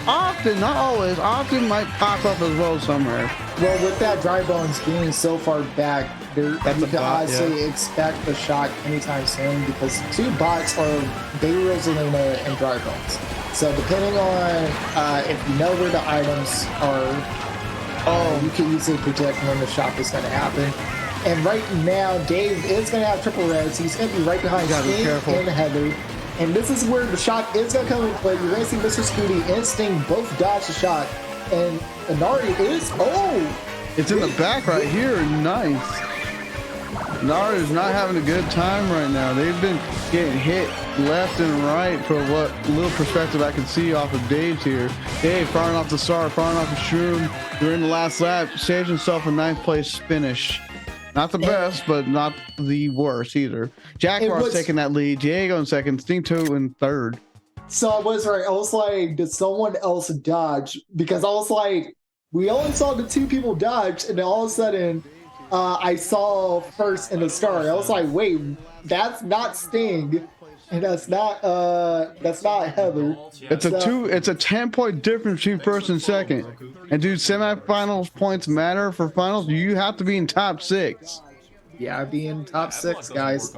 S2: often, not always, often might pop up as well somewhere.
S1: Well, with that dry bones being so far back, you can honestly expect the shock anytime soon because two bots are Baby Rosalina and dry bones. So depending on if you know where the items are, you can easily predict when the shock is going to happen. And right now, Dave is going to have triple reds. He's going to be right behind Sting and Heather. And this is where the shock is going to come into play. You're going to see Mr. Scooty and Sting both dodge the shock. And Inari is,
S2: it's in the back right here. Nice. Inari is not having a good time right now. They've been getting hit left and right for what little perspective I can see off of Dave's here. Dave firing off the star, firing off the shroom during the last lap, saved himself a 9th place finish. Not the best, but not the worst either. Jaguar's taking that lead. Diego in second, Sting 2 in third.
S1: So I was right. I was like, did someone else dodge? Because I was like, we only saw the two people dodge, and then all of a sudden, I saw first in the star. I was like, wait, that's not Sting, and that's not Heather.
S2: It's a 10-point difference between first and second. And dude, semifinals points matter for finals. You have to be in top 6.
S1: Yeah, be in top 6, guys.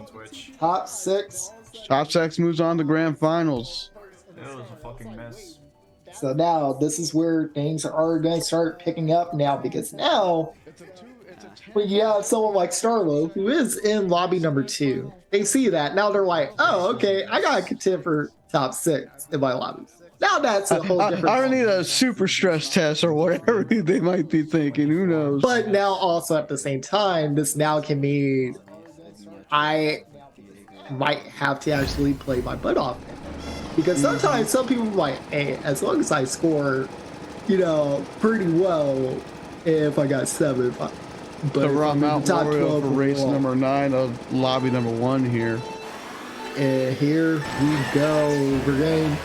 S1: Top 6.
S2: Top 6 moves on to grand finals.
S4: It was a fucking mess.
S1: So now this is where things are going to start picking up now, because now when you have someone like Starlo who is in lobby number 2, they see that now they're like, oh, okay, I gotta contend for top 6 in my lobby. Now that's a whole different.
S2: I don't need a super stress test or whatever they might be thinking. Who knows?
S1: But now also at the same time, this now can mean I might have to actually play my butt off. Because sometimes some people are like, hey, as long as I score, pretty well, if I got 7. But
S2: the Raw Mount Wario for race number 9 of lobby number 1 here.
S1: And here we go. We're going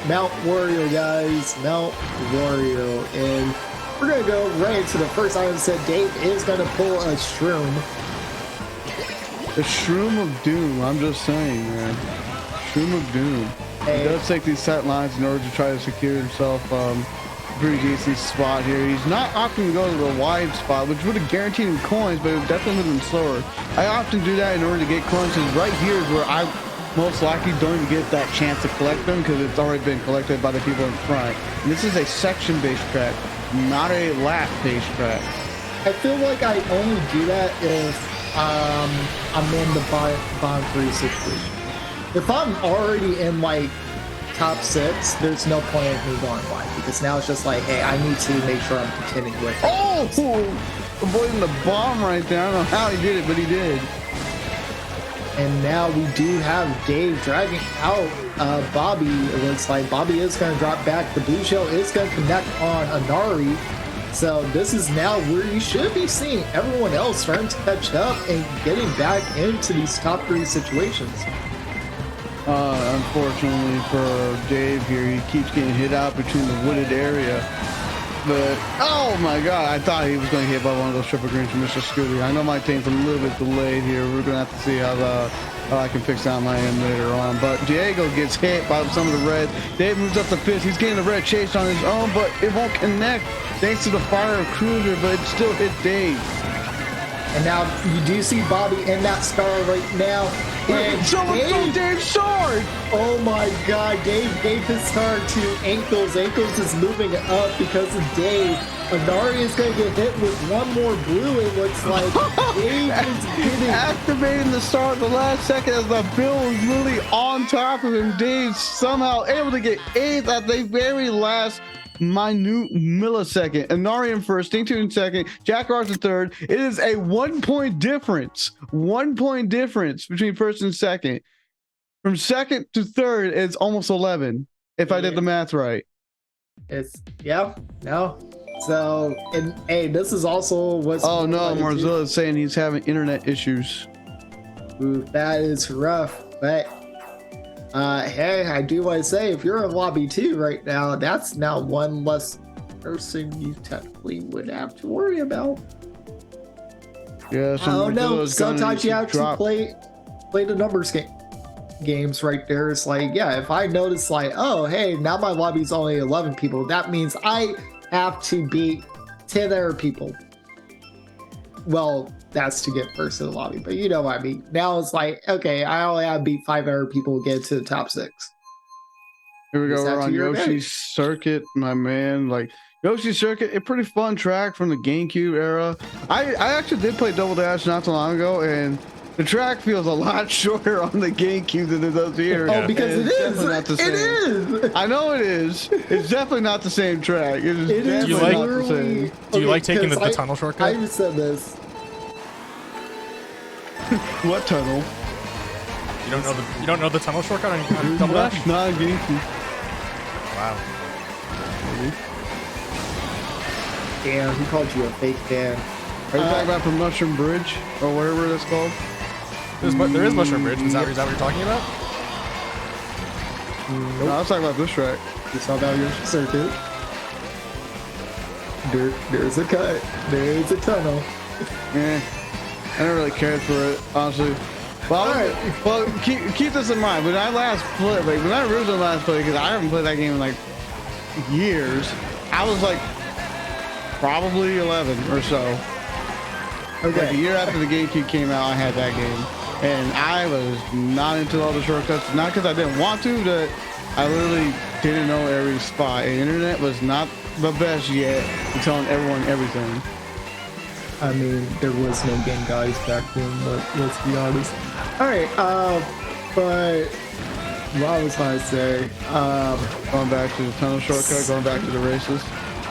S1: Mount Wario, guys. Mount Wario. And we're going to go right into the first item set. Dave is going to pull a shroom.
S2: The Shroom of Doom. I'm just saying, man. Shroom of Doom. He does take these set lines in order to try to secure himself a pretty decent spot here. He's not opting to go to the wide spot, which would have guaranteed him coins, but it would definitely would have been slower. I often do that in order to get coins, because right here is where I most likely don't even get that chance to collect them, because it's already been collected by the people in front. And this is a section-based track, not a lap-based track.
S1: I feel like I only do that if I'm in the bottom 3 situation. If I'm already in like top 6, there's no point in me going wide, because now it's just like, hey, I need to make sure I'm contending with it.
S2: Avoiding the bomb right there. I don't know how he did it, but he did.
S1: And now we do have Dave driving out Bobby. It looks like Bobby is going to drop back. The blue shell is going to connect on Inari. So this is now where you should be seeing everyone else starting to catch up and getting back into these top 3 situations.
S2: Unfortunately for Dave here, he keeps getting hit out between the wooded area. But, oh my god, I thought he was going to hit by one of those triple greens from Mr. Scooty. I know my team's a little bit delayed here. We're going to have to see how I can fix that on my end later on. But Diego gets hit by some of the red. Dave moves up the 5th. He's getting the red chase on his own, but it won't connect thanks to the fire of Cruiser, but it still hit Dave.
S1: And now you do see Bobby in that star right now. And
S2: someone threw Dave's sword!
S1: Oh my god, Dave gave his star to Ankles. Ankles is moving up because of Dave. Inari is going to get hit with one more blue, it looks like. Dave is getting...
S2: Activating the star at the last second as the bill was really on top of him. Dave somehow able to get 8th at the very last minute millisecond. Inari in first, Sting 2 in second, Jaguar's in third. It is a 1-point difference. 1-point difference between first and second. From second to third, it's almost 11, if I did the math right.
S1: It's, yeah, no. So, and hey, this is also what's.
S2: Oh no,
S1: like,
S2: Marzilla is saying he's having internet issues.
S1: Ooh, that is rough. But hey, I do want to say, if you're in lobby 2 right now, that's now one less person you technically would have to worry about.
S2: Yeah.
S1: Oh no, sometimes you have to play the numbers games right there. It's like, yeah, if I notice like, oh hey, now my lobby's only 11 people, that means I have to beat 10 other people. Well, that's to get first in the lobby, but you know what I mean. Now it's like, okay, I only have to beat 5 other people to get to the top 6.
S2: Here we go.
S1: Is that
S2: We're
S1: to
S2: on
S1: your
S2: Yoshi's Circuit, my man. Like Yoshi's Circuit, a pretty fun track from the GameCube era. I actually did play Double Dash not too long ago, and the track feels a lot shorter on the GameCube than it does here.
S1: Oh, because it is.
S2: Not the same.
S1: It is.
S2: I know it is. It's definitely not the same track. It is definitely not the same.
S3: Do you like taking the
S1: I
S3: tunnel shortcut?
S1: I just said this.
S2: What tunnel?
S3: You don't know the tunnel shortcut on Double Dash?
S2: Not a GameCube.
S3: Wow.
S1: Damn, he called you a fake fan.
S2: Are you talking about the Mushroom Bridge or whatever that's called?
S3: There is Mushroom Bridge. Is that what you're talking about?
S2: No, I was talking about this track.
S1: You saw that Yoshi Circuit. There's a cut. There's a tunnel.
S2: Yeah, I never really cared for it, honestly. Well, well, keep this in mind. When I last played, like when I originally last played, because I haven't played that game in like years, I was like probably 11 or so.
S1: Okay.
S2: Like a year after the GameCube came out, I had that game, and I was not into all the shortcuts. Not because I didn't want to, but I literally didn't know every spot. And the internet was not the best yet for telling everyone everything.
S1: I mean, there was no game guys back then, but let's be honest. All right, but what I was trying to say,
S2: Going back to the tunnel shortcut, going back to the races.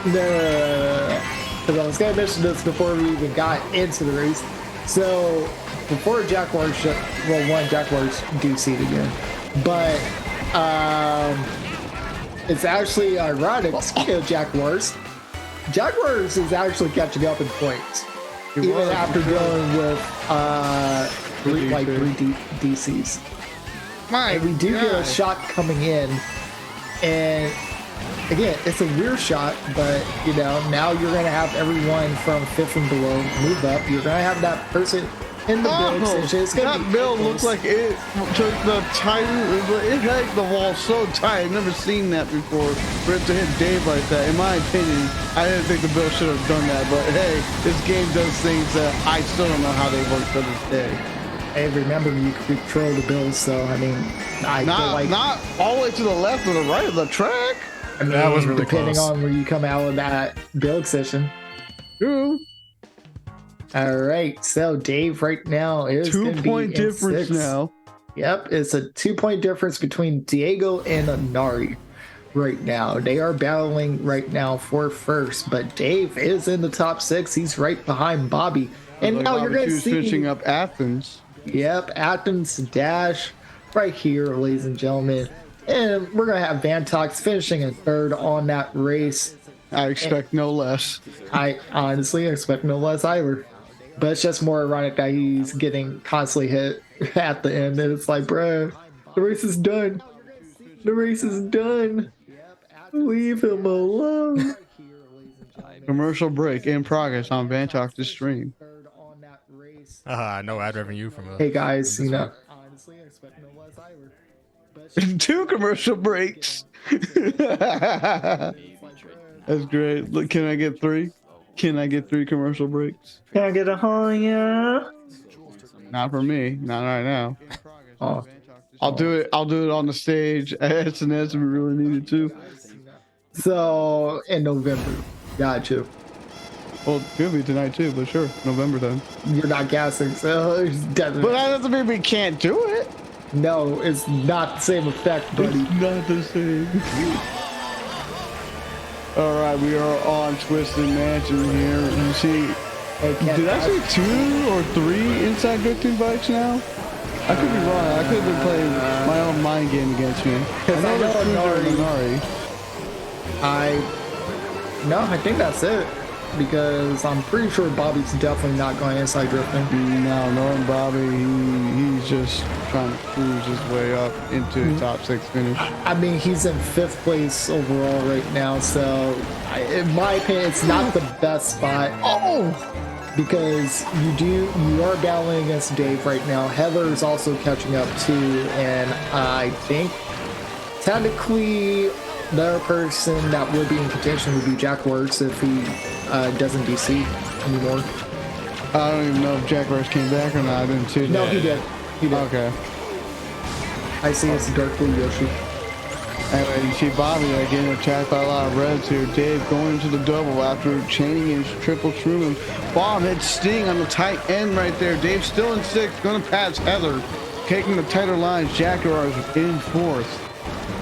S1: Because I was gonna mention this before we even got into the race. So before Jaguars, Jaguars do seed again, but it's actually ironic. Speaking of Jaguars is actually catching up in points, even after going with three DCs. And we do get a shot coming in, and again, it's a weird shot, but you know, now you're gonna have everyone from 5th and below move up. You're gonna have that person in the build extension. It's gonna
S2: that build looks like it took the tight. It had the wall so tight. I've never seen that before. For it to hit Dave like that, in my opinion, I didn't think the build should have done that. But hey, this game does things that I still don't know how they work to this day.
S1: Hey, remember you control the build, so I mean, I feel like
S2: not all the way to the left or the right of the track.
S1: I mean,
S3: that was really
S1: depending
S3: close
S1: on where you come out of that build session.
S2: True.
S1: All right, so Dave right now is
S2: 2-point difference
S1: 6.
S2: now.
S1: Yep, it's a 2-point difference between Diego and Anari right now. They are battling right now for first, but Dave is in the top 6. He's right behind Bobby. And
S2: like
S1: now
S2: Bobby
S1: you're going to see
S2: finishing up Athens.
S1: Yep, Athens Dash right here, ladies and gentlemen. And we're going to have Vantox finishing in 3rd on that race.
S2: I expect no less.
S1: I honestly expect no less either. But it's just more ironic that he's getting constantly hit at the end. And it's like, bruh, the race is done. The race is done. Leave him alone.
S2: Commercial break in progress on Vantox's stream.
S3: No ad revenue from a...
S1: Hey guys, you know.
S2: 2 commercial breaks. That's great. Look, can I get 3? Can I get 3 commercial breaks?
S1: Can I get a yeah?
S2: Not for me. Not right now.
S1: Oh.
S2: I'll do it on the stage at SNS if we really needed to.
S1: So in November. Gotcha.
S2: Well, it could be tonight too, but sure. November then.
S1: You're not guessing, so it's definitely.
S2: But that doesn't mean we can't do it.
S1: No, it's not the same effect, buddy.
S2: It's not the same. All right, we are on Twisted Mansion here. You see, did I say 2 or 3 inside drifting bikes now? I could be wrong. I could have been playing my own mind game against me.
S1: Because I know Anari. No, I think that's it. Because I'm pretty sure Bobby's definitely not going inside drifting.
S2: No, knowing Bobby, he's just trying to cruise his way up into the top 6 finish.
S1: I mean, he's in 5th place overall right now, so in my opinion, it's not the best spot. Oh! Because you are battling against Dave right now. Heather's also catching up too, and I think technically the other person that would be in contention would be Jack Works if he doesn't DC anymore.
S2: I don't even know if Jack Works came back or not. I didn't see that.
S1: No, he did. He did.
S2: Okay.
S1: I see it's Dark Blue Yoshi.
S2: Anyway, you see Bobby getting attacked by a lot of reds here. Dave going into the double after chaining his triple shroom. Bomb hits Sting on the tight end right there. Dave still in 6th, going to pass Heather, taking the tighter lines. Jaguars in 4th.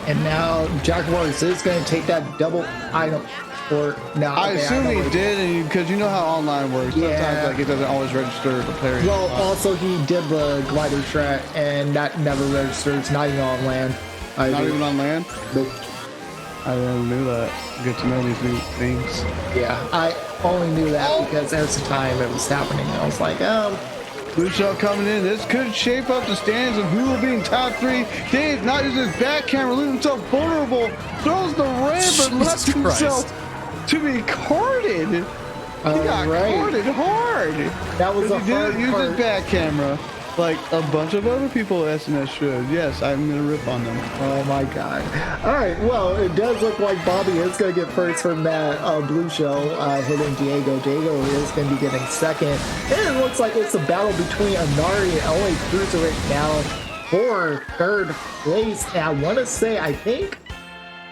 S1: And now Jaguars is going to take that double item. Or now,
S2: I assume he did, because you know how online works. Sometimes like it doesn't always register the player.
S1: Well, also he did the glider strat, and that never registers. Not even on land.
S2: Not even on land?
S1: Nope.
S2: I didn't know that. Good to know these new things.
S1: Yeah, I only knew that because there's the time it was happening. I was like,
S2: Blue shell coming in. This could shape up the stands of who will be in top 3. Dave not using his back camera, leaving himself vulnerable. Throws the ramp, but left himself to be carded. He got carded hard.
S1: That was
S2: a hard part. He didn't use his back camera like a bunch of other people at SNS should. Yes, I'm gonna rip on them.
S1: Oh my god. All right, well, it does look like Bobby is gonna get first from that blue shell hitting Diego. Diego is gonna be getting 2nd. And it looks like it's a battle between Anari and LA Cruiser right now for 3rd place. And I want to say, I think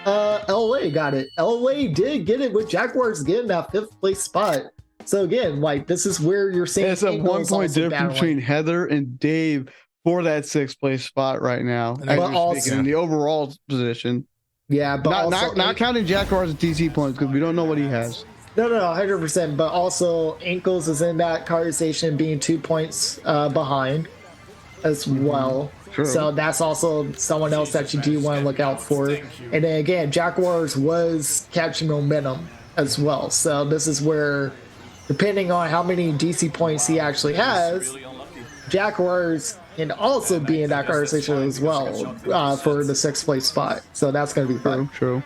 S1: LA got it. LA did get it with Jaguars getting that 5th place spot. So again, like, this is where you're seeing
S2: it's a 1 point difference between Heather and Dave for that 6th place spot right now.
S1: But also
S2: in the overall position.
S1: Yeah, but
S2: not counting Jaguars' DC points because we don't know what he has.
S1: No, 100%. But also, Ankles is in that conversation, being 2 points behind as well.
S2: True.
S1: So that's also someone else that you do want to look out for. And then again, Jaguars was catching momentum as well. So this is where, depending on how many DC points he actually has, Jaguars can also be in that conversation as well for the 6th place spot. So that's going to be fun.
S2: True.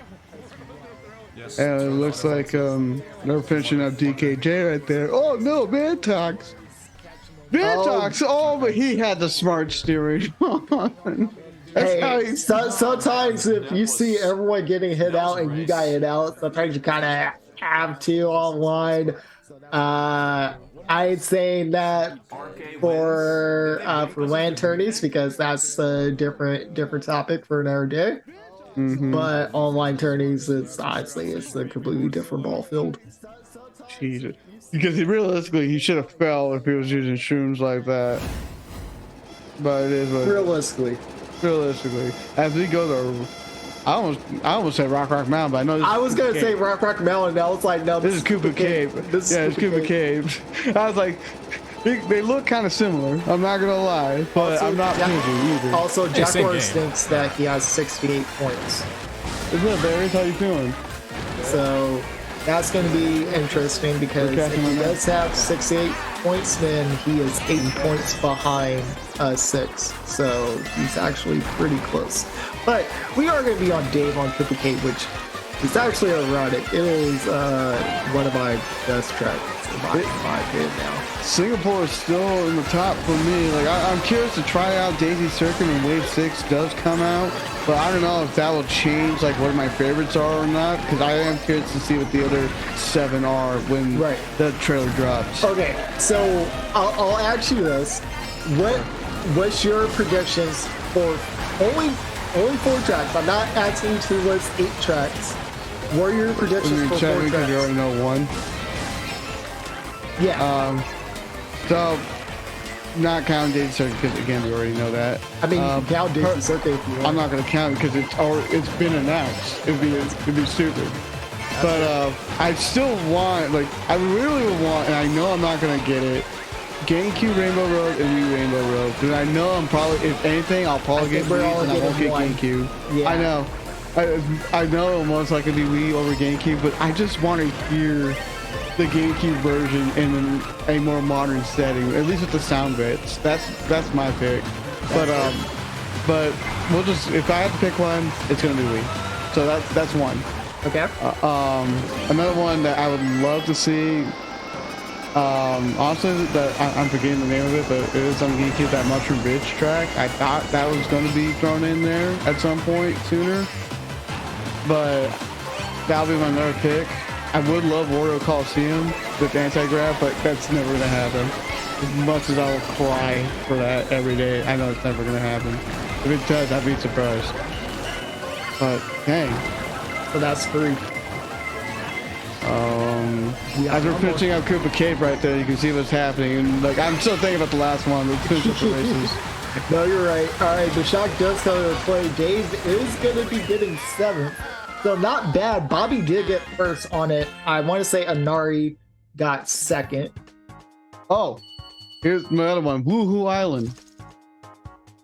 S2: And it looks like they're finishing up DKJ right there. Oh no, Mantox! Mantox! Oh, but he had the smart steering.
S1: Hey, sometimes if you see everyone getting hit out and you got hit out, sometimes you kind of have to online. I'd say that for land tourneys, because that's a different topic for another day. But online tourneys, it's a completely different ball field.
S2: Jesus, because realistically he should have fell if he was using shrooms like that. But it is what realistically, as we go to, I almost said Rock Mountain, but I know
S1: I was gonna say Rock Mountain. I was like, no,
S2: this is Koopa Cave. It's Koopa Cave. I was like, they look kind of similar. I'm not gonna lie, but also, I'm not either.
S1: Also, Jaguars thinks that he has 68 points.
S2: Isn't that Barry? How you feeling?
S1: So that's going to be interesting, because if he does have 68 points, then he is 8 points behind 6. So he's actually pretty close. But we are going to be on Dave on Triple K, which is actually ironic. It is one of my best tracks in my opinion now.
S2: Singapore is still in the top for me. Like I'm curious to try out Daisy Circuit when Wave 6 does come out, but I don't know if that will change like what my favorites are or not, because I am curious to see what the other 7 are when the trailer drops.
S1: Okay, so I'll ask you this: what's your predictions for only 4 tracks? I'm not asking you to list 8 tracks. What are your predictions for 4 tracks?
S2: You already know 1.
S1: Yeah.
S2: So, not counting Daisy Circuit, because again, we already know that.
S1: I mean, you can count Daisy Circuit if you want.
S2: I'm not going to count it because it's been announced. It'd be stupid. But I still want, like, I really want, and I know I'm not going to get it, GameCube Rainbow Road and Wii Rainbow Road. Because I know I'm probably, if anything, I'll probably get Wii and I won't get GameCube. Yeah. I know. I know most likely be Wii over GameCube, but I just want to hear the GameCube version in a more modern setting, at least with the sound bits. That's my pick. But we'll just, if I have to pick one, it's gonna be Wii. So that's one.
S1: Okay.
S2: Another one that I would love to see. Honestly, that I'm forgetting the name of it, but it is on GameCube, that Mushroom Ridge track. I thought that was going to be thrown in there at some point sooner, but that'll be my another pick. I would love Wario Coliseum with anti-grav, but that's never going to happen. As much as I'll cry for that every day, I know it's never going to happen. If it does, I'd be surprised. But dang.
S1: So that's 3.
S2: As we're finishing up Koopa Cave right there, you can see what's happening. And like, I'm still thinking about the last one. Let's finish up the races.
S1: No, you're right. All right, the shock does come into play. Dave is going to be getting 7th. So not bad. Bobby did get first on it. I want to say Anari got 2nd. Oh,
S2: Here's my other one, Woohoo Island.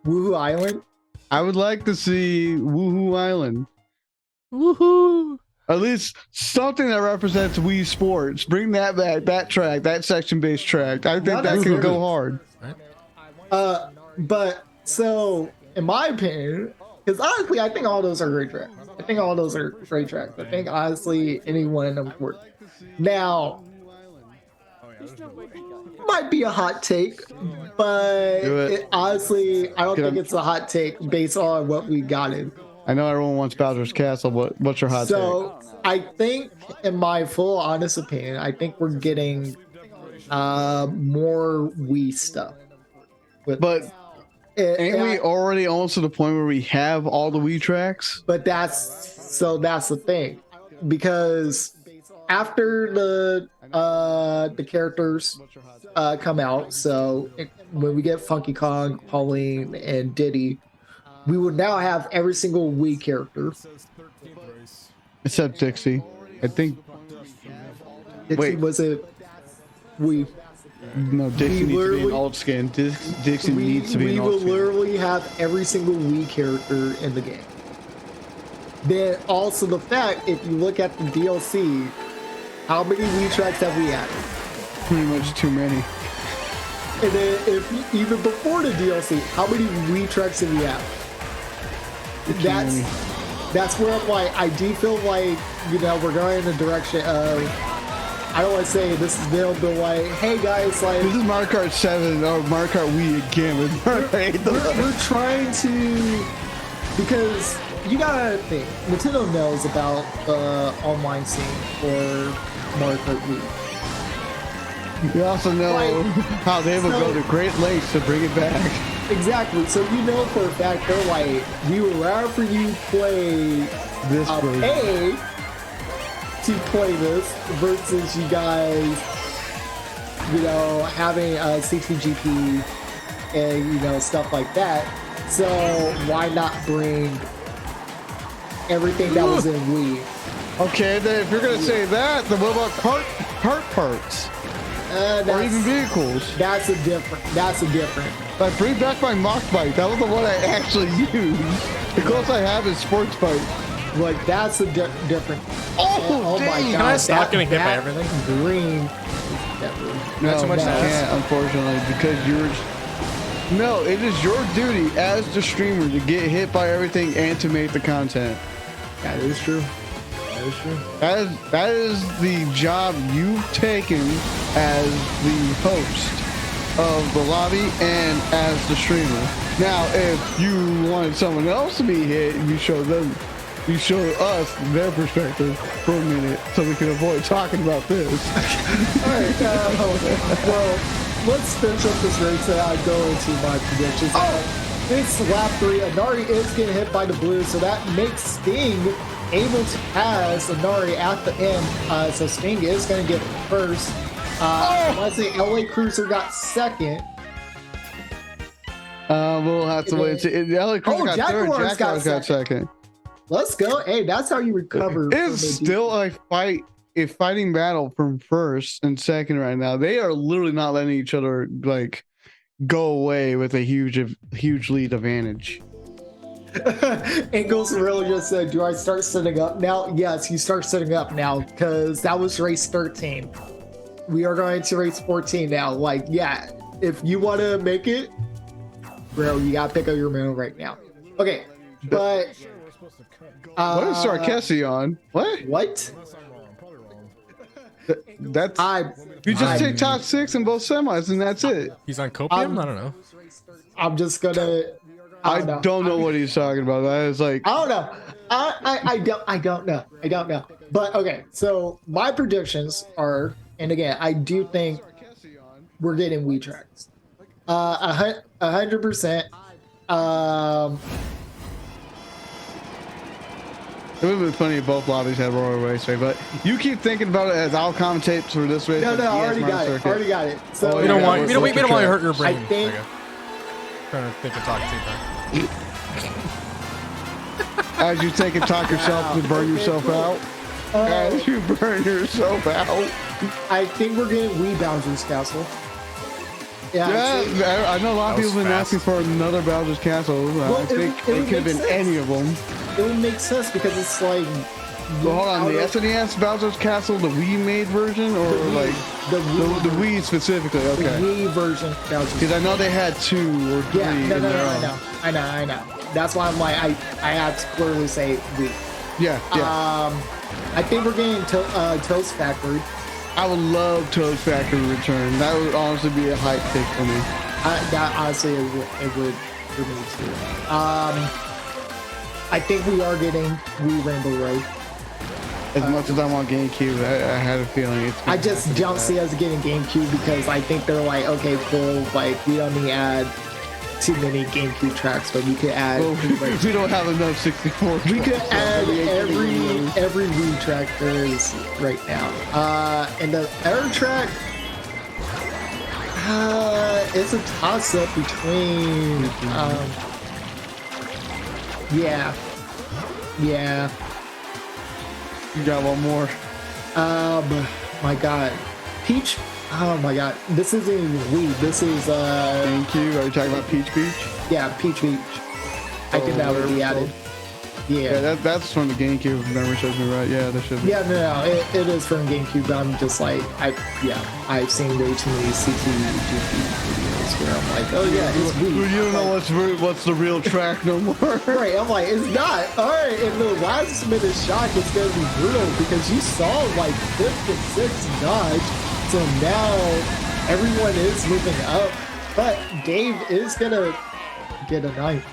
S1: Woohoo Island.
S2: I would like to see Woohoo Island.
S3: Woohoo!
S2: At least something that represents Wii Sports. Bring that back, that track, that section-based track. I think that could go hard.
S1: But so in my opinion, because honestly, I think all those are great tracks. I think all those are great tracks. I think honestly, any one of them work. Now, might be a hot take, but honestly, I don't think it's a hot take based on what we got in.
S2: I know everyone wants Bowser's Castle, but what's your hot take?
S1: So I think, in my full honest opinion, I think we're getting more Wii stuff.
S2: But ain't we already almost to the point where we have all the Wii tracks?
S1: But that's the thing, because after the characters come out, so when we get Funky Kong, Pauline, and Diddy, we will now have every single Wii character.
S2: Except Dixie. I think.
S1: Dixie was a Wii.
S2: No, Dixie needs to be an old skin. Dixie needs to be an old skin.
S1: We will literally have every single Wii character in the game. Then also the fact, if you look at the DLC, how many Wii tracks have we had?
S2: Pretty much too many.
S1: And then if even before the DLC, how many Wii tracks have we have? That's where I'm like, I do feel like, you know, we're going in the direction of, I don't want to say this is them, but like, hey guys, like,
S2: this is Mario Kart 7 or Mario Kart Wii again with
S1: we're trying to, because you gotta think, Nintendo knows about the online scene for Mario Kart Wii.
S2: You also know how they will go to great lengths to bring it back.
S1: Exactly. So you know for a fact they're like, we would rather you play
S2: this
S1: pay to play this versus you guys, you know, having a CTGP and, you know, stuff like that. So why not bring everything that was in Wii?
S2: Okay, then if you're gonna say that, then what about cart parts? Or even vehicles.
S1: That's a different.
S2: Like, bring back my mock bike. That was the one I actually used. The closest I have is sports bike.
S1: Like, that's a different.
S2: Oh my God!
S3: Can I stop getting hit by everything?
S1: Green.
S2: No,
S3: too much
S2: you can't, unfortunately, because you're. No, it is your duty as the streamer to get hit by everything and to make the content.
S1: That is true. That is true.
S2: That is the job you've taken as the host of the lobby and as the streamer. Now, if you wanted someone else to be hit, you show us their perspective for a minute so we can avoid talking about this.
S1: All right. Well, let's finish up this race and I'll go into my predictions. It's lap 3. Anari is getting hit by the blue, so that makes Sting able to pass Anari at the end. So Sting is going to get first. I want to say LA Cruiser got second.
S2: We'll have to wait. LA Cruiser got third. Jaguars got second.
S1: Let's go. Hey, that's how you recover.
S2: It's still a fighting battle from first and second right now. They are literally not letting each other like go away with a huge lead advantage.
S1: Ingles really just said, do I start setting up now? Yes, you start setting up now, because that was race 13. We are going to race 14 now. Like, yeah, if you want to make it, bro, you got to pick up your move right now. Okay, but...
S2: what is Sarkesi on? What?
S1: What?
S2: That's... you just take top 6 in both semis, and that's it.
S3: He's on copium? I don't know.
S1: I'm just gonna...
S2: I don't know what he's talking about. That is like...
S1: I don't know. I don't know. I don't know. But, okay, so my predictions are... And again, I do think we're getting Wii tracks. 100%.
S2: It would have been funny if both lobbies had Royal Raceway, but you keep thinking about it as I'll commentate for this race.
S1: No, I already got it. Already got it. So
S3: we don't want to hurt your brain.
S1: I think.
S3: Trying to think and talk at the same time.
S2: As you think and talk yourself to burn yourself out. As you burn yourself out.
S1: I think we're getting Wii Bowser's Castle.
S2: Yeah, I know a lot of people have been asking for another Bowser's Castle.
S1: Well,
S2: I think it could have been any of them.
S1: It would make sense because it's like...
S2: So hold on, the SNES Bowser's Castle, the Wii made version, or like the Wii specifically? Okay.
S1: The Wii version Bowser's.
S2: Because I know they had 2 or 3.
S1: Yeah, I know. That's why I'm like, I have to clearly say Wii.
S2: Yeah.
S1: I think we're getting Toast Factory.
S2: I would love Toast Factory return. That would honestly be a hype pick for me.
S1: That honestly it would for me too. I think we are getting Wii Rainbow Road.
S2: As much as I want GameCube, I had a feeling it's...
S1: I just don't see us getting GameCube because I think they're like, okay, cool, like we don't need to add too many GameCube tracks, but we could add...
S2: Well, we don't have enough 64 tracks.
S1: We could add every Wii track there is right now. And the error track, it's a toss-up between... Yeah.
S2: You got one more.
S1: My God. Peach... Oh my God, this isn't even Wii, this is
S2: GameCube. Are you talking about Peach Beach?
S1: Yeah, Peach Beach. I think that would be added. Yeah,
S2: that's from the GameCube, if memory serves me right. Yeah, that should be.
S1: Yeah, no, it is from GameCube, but I'm just like, I've seen way too many CPU videos where I'm like, oh yeah, it's Wii.
S2: You don't know what's the real track no more.
S1: Right, I'm like, it's not. Alright, in the last minute shock, it's gonna be brutal because you saw like 5th and 6th dodge. So now everyone is moving up, but Dave is gonna get a 9th.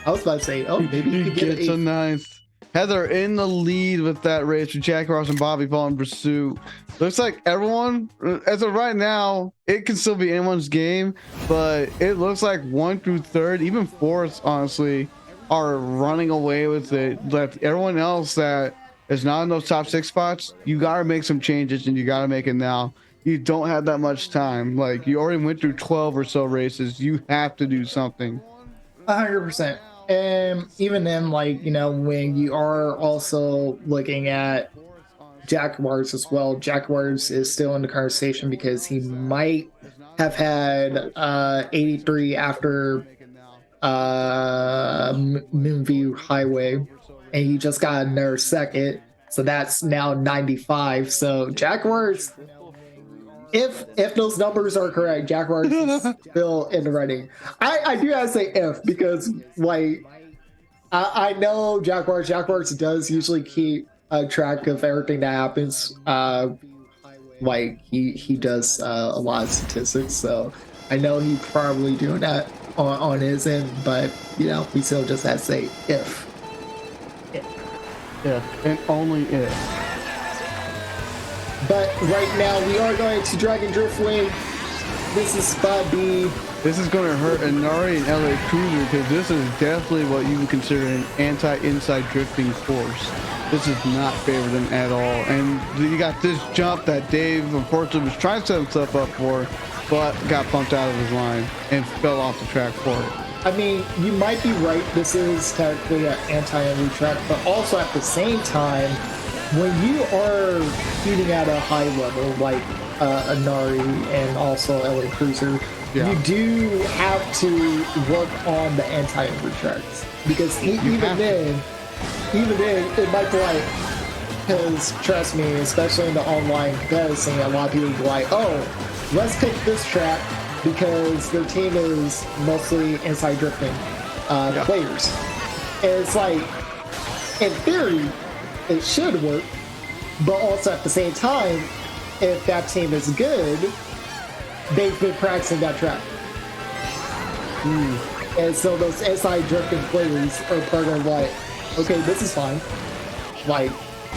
S1: I was about to say, oh, maybe he could get an 8th.
S2: Gets a 9th. Heather in the lead with that race with Jack Ross and Bobby Paul in pursuit. Looks like everyone, as of right now, it can still be anyone's game, but it looks like 1 through 3rd, even 4th, honestly, are running away with it. Left everyone else that is not in those top 6 spots, you gotta make some changes and you gotta make it now. You don't have that much time. Like, you already went through 12 or so races. You have to do something.
S1: 100%. And even then, like, you know, when you are also looking at Jaguars as well, Jaguars is still in the conversation because he might have had 83 after Moonview Highway, and he just got another 2nd. So that's now 95. So Jaguars... If those numbers are correct, Jaguars is still in the running. I do have to say if, because like I know Jaguars does usually keep a track of everything that happens. Like he does a lot of statistics, so I know he's probably doing that on his end. But you know, we still just have to say if.
S2: Yeah, and only if.
S1: But right now, we are going to Dragon Driftway. This is Spot B.
S2: This is going to hurt Inari and LA Cruiser because this is definitely what you would consider an anti-inside drifting course. This is not favoring them at all. And you got this jump that Dave, unfortunately, was trying to set himself up for, but got bumped out of his line and fell off the track for it.
S1: I mean, you might be right. This is technically an anti-enemy track, but also at the same time, when you are shooting at a high level, like Anari and also LA Cruiser,
S2: Yeah.
S1: you do have to work on the anti-overtracks because even then, it might be like, because trust me, especially in the online comparison, a lot of people be like, oh, let's pick this track because their team is mostly inside drifting players. And it's like, in theory, it should work, but also at the same time, if that team is good, they've been practicing that track. And so those inside drifting players are part of like, okay, this is fine. Like,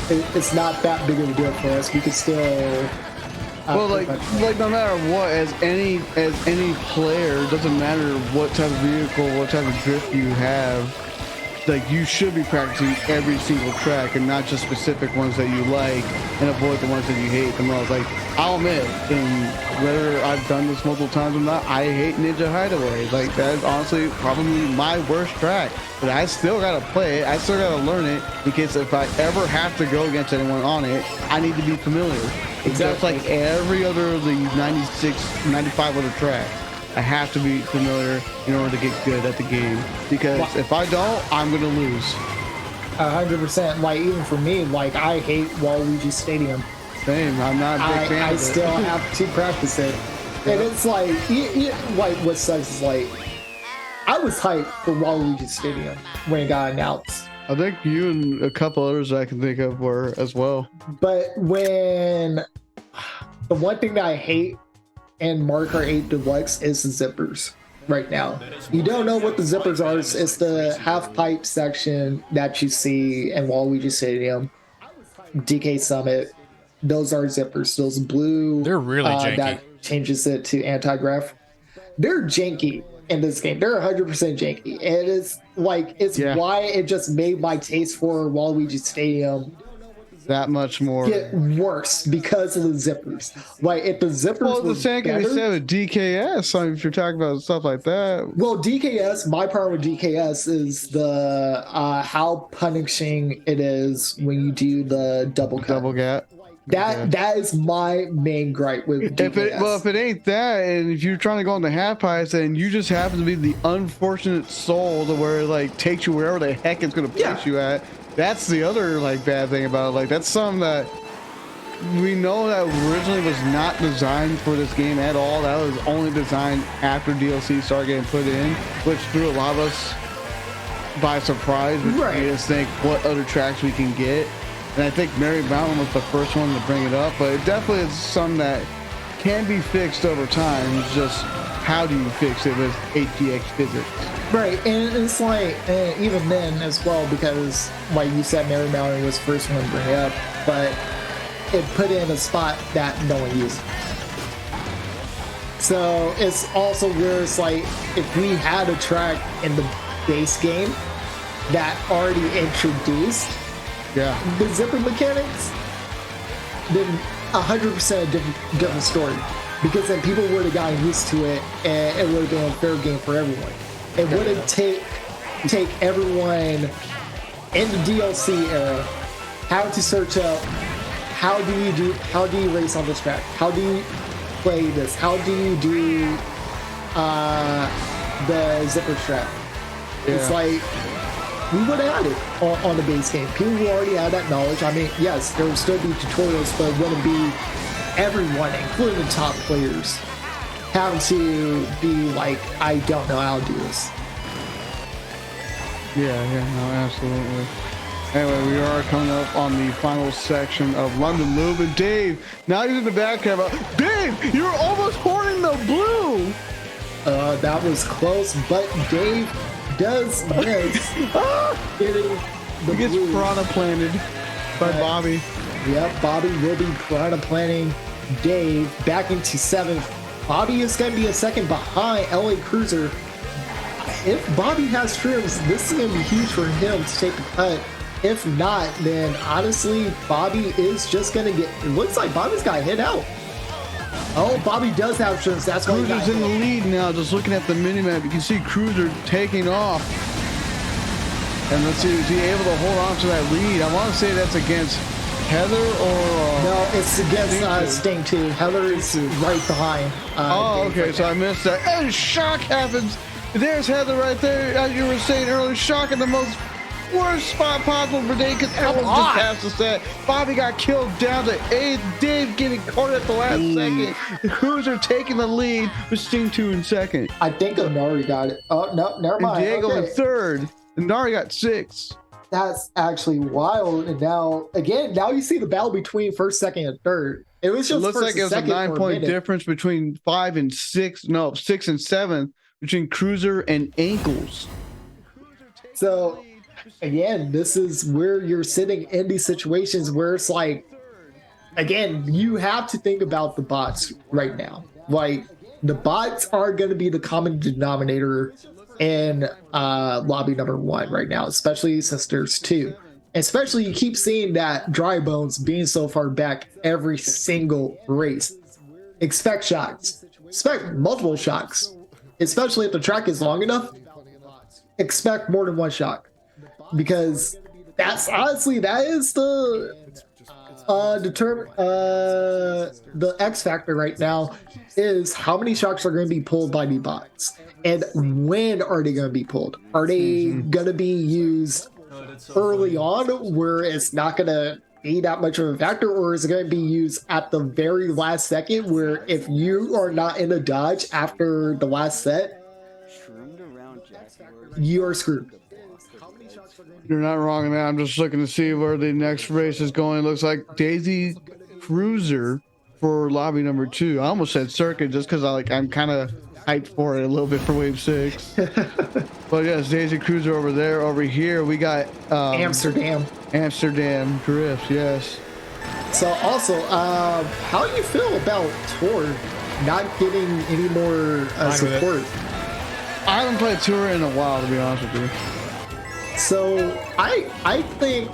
S1: it's not that big of a deal for us. We can still.
S2: Well, like no matter what, as any player, it doesn't matter what type of vehicle, what type of drift you have. Like, you should be practicing every single track and not just specific ones that you like and avoid the ones that you hate the most. Like, I'll admit, and whether I've done this multiple times or not, I hate Ninja Hideaway. Like, that is honestly probably my worst track. But I still gotta play it. I still gotta learn it because if I ever have to go against anyone on it, I need to be familiar. Exactly. Just like every other of the 96, 95 other tracks. I have to be familiar in order to get good at the game, because if I don't, I'm gonna lose.
S1: 100%. Like, even for me, like, I hate Waluigi Stadium.
S2: Same. I'm not a big fan of it.
S1: I still have to practice it. Yeah. And it's like, like, what sucks is like, I was hyped for Waluigi Stadium when it got announced.
S2: I think you and a couple others I can think of were as well.
S1: But when the one thing that I hate in Mario Kart 8 Deluxe is the zippers right now. You don't know what the zippers are. It's the half pipe section that you see in Waluigi Stadium, DK Summit. Those are zippers. Those blue.
S3: They're really janky.
S1: That changes it to anti-grav. They're janky in this game. They're 100% janky. It is like, it's why it just made my taste for Waluigi Stadium
S2: that much more
S1: get worse because of the zippers. Like, if the zippers
S2: well,
S1: were
S2: the same can be said with DKS. I mean, if you're talking about stuff like that.
S1: Well, DKS, my problem with DKS is the how punishing it is when you do the double cut.
S2: Double gap.
S1: That is my main gripe with DKS.
S2: If it ain't that, and if you're trying to go on the half pipes, then you just happen to be the unfortunate soul to where it like takes you wherever the heck it's gonna place you at. That's the other like bad thing about it. Like, that's something that we know that originally was not designed for this game at all. That was only designed after DLC started getting put in, which threw a lot of us by surprise. Which made us think what other tracks we can get. And I think Mary Mountain was the first one to bring it up, but it definitely is something that can be fixed over time. It's just, how do you fix it with ATX physics?
S1: Right, and it's like, even then as well, because like you said, Mary Mountain was the first one to bring it up, but it put in a spot that no one used. So it's also where it's like, if we had a track in the base game that already introduced the zipper mechanics, then 100% a different story. Because then people would have gotten used to it, and it would have been a fair game for everyone. It wouldn't take everyone in the DLC era how to search out how do you race on this track? How do you play this? How do you do the zipper track? It's like, we would have had it on the base game. People who already had that knowledge. I mean, yes, there would still be tutorials, but it wouldn't be everyone, including the top players, having to be like, I don't know how to do this.
S2: Yeah, no, absolutely. Anyway, we are coming up on the final section of London Loop, and Dave, now he's in the back camera. Dave, you're almost horning the blue!
S1: That was close, but Dave does miss getting the
S2: He gets
S1: blue.
S2: piranha planted by Bobby.
S1: Yep, Bobby will be piranha planting Dave back into 7th. Bobby is going to be a second behind LA Cruiser. If Bobby has trims, this is going to be huge for him to take a cut. If not, then honestly, Bobby is just going to get... It looks like Bobby's got hit out. Oh, Bobby does have trims. That's why
S2: Cruiser's in the lead now. Just looking at the minimap, you can see Cruiser taking off. And let's see, is he able to hold on to that lead? I want to say that's against Heather or
S1: No, it's against Sting 2. Heather is right behind.
S2: oh,
S1: Dave
S2: okay,
S1: right
S2: so
S1: now.
S2: I missed that. And shock happens. There's Heather right there, as you were saying earlier. Shock in the most worst spot possible for Dave because everyone just passed the set. Bobby got killed down to 8th. Dave getting caught at the last second. The Cruiser taking the lead with Sting 2 in second.
S1: I think Nari got it. Oh, no, never
S2: And
S1: mind.
S2: Diego in
S1: Okay.
S2: third. And Nari got 6.
S1: That's actually wild. And now you see the battle between first, second, and third. It was
S2: It
S1: just
S2: looks
S1: first
S2: like it
S1: and
S2: was a
S1: second for
S2: 9-point
S1: minute.
S2: difference between 5 and 6. No, 6 and 7 between Cruiser and Ankles.
S1: So again, this is where you're sitting in these situations where it's like, again, you have to think about the bots right now. Like, the bots are going to be the common denominator in lobby number 1 right now, especially since there's 2. Especially you keep seeing that dry bones being so far back every single race. Expect shocks. Expect multiple shocks. Especially if the track is long enough. Expect more than one shock. Because that's honestly, that is the the X factor right now, is how many shocks are going to be pulled by the bots and when are they going to be pulled. Are they going to be used early on where it's not going to be that much of a factor, or is it going to be used at the very last second where if you are not in a dodge after the last set, you are screwed?
S2: You're not wrong in that. I'm just looking to see where the next race is going. It looks like Daisy Cruiser for lobby number 2. I almost said circuit just because I'm kind of hyped for it a little bit for wave 6. But yes, Daisy Cruiser over there. Over here we got
S1: Amsterdam
S2: Drift. Yes.
S1: So also, how do you feel about Tor not getting any more support?
S2: I haven't played Tour in a while, to be honest with you.
S1: So I think,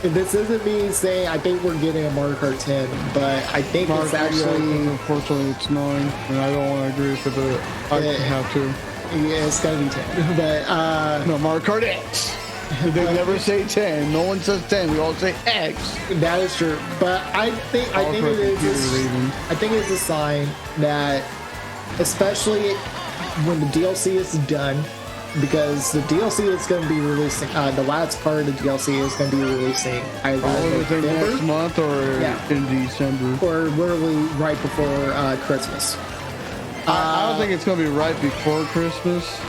S1: and this isn't me saying I think we're getting a Mario Kart 10, but I think it's actually,
S2: unfortunately it's 9, and I don't want to agree with it. I have to.
S1: Yeah, it's gonna be 10. But
S2: no, Mario Kart X. They never say 10. No one says 10. We all say X.
S1: That is true. But I think it's a sign that, especially when the DLC is done, because the DLC is going to be releasing, the last part of the DLC is going to be releasing either
S2: next month or in December.
S1: Or literally right before Christmas.
S2: I don't think it's going to be right before Christmas.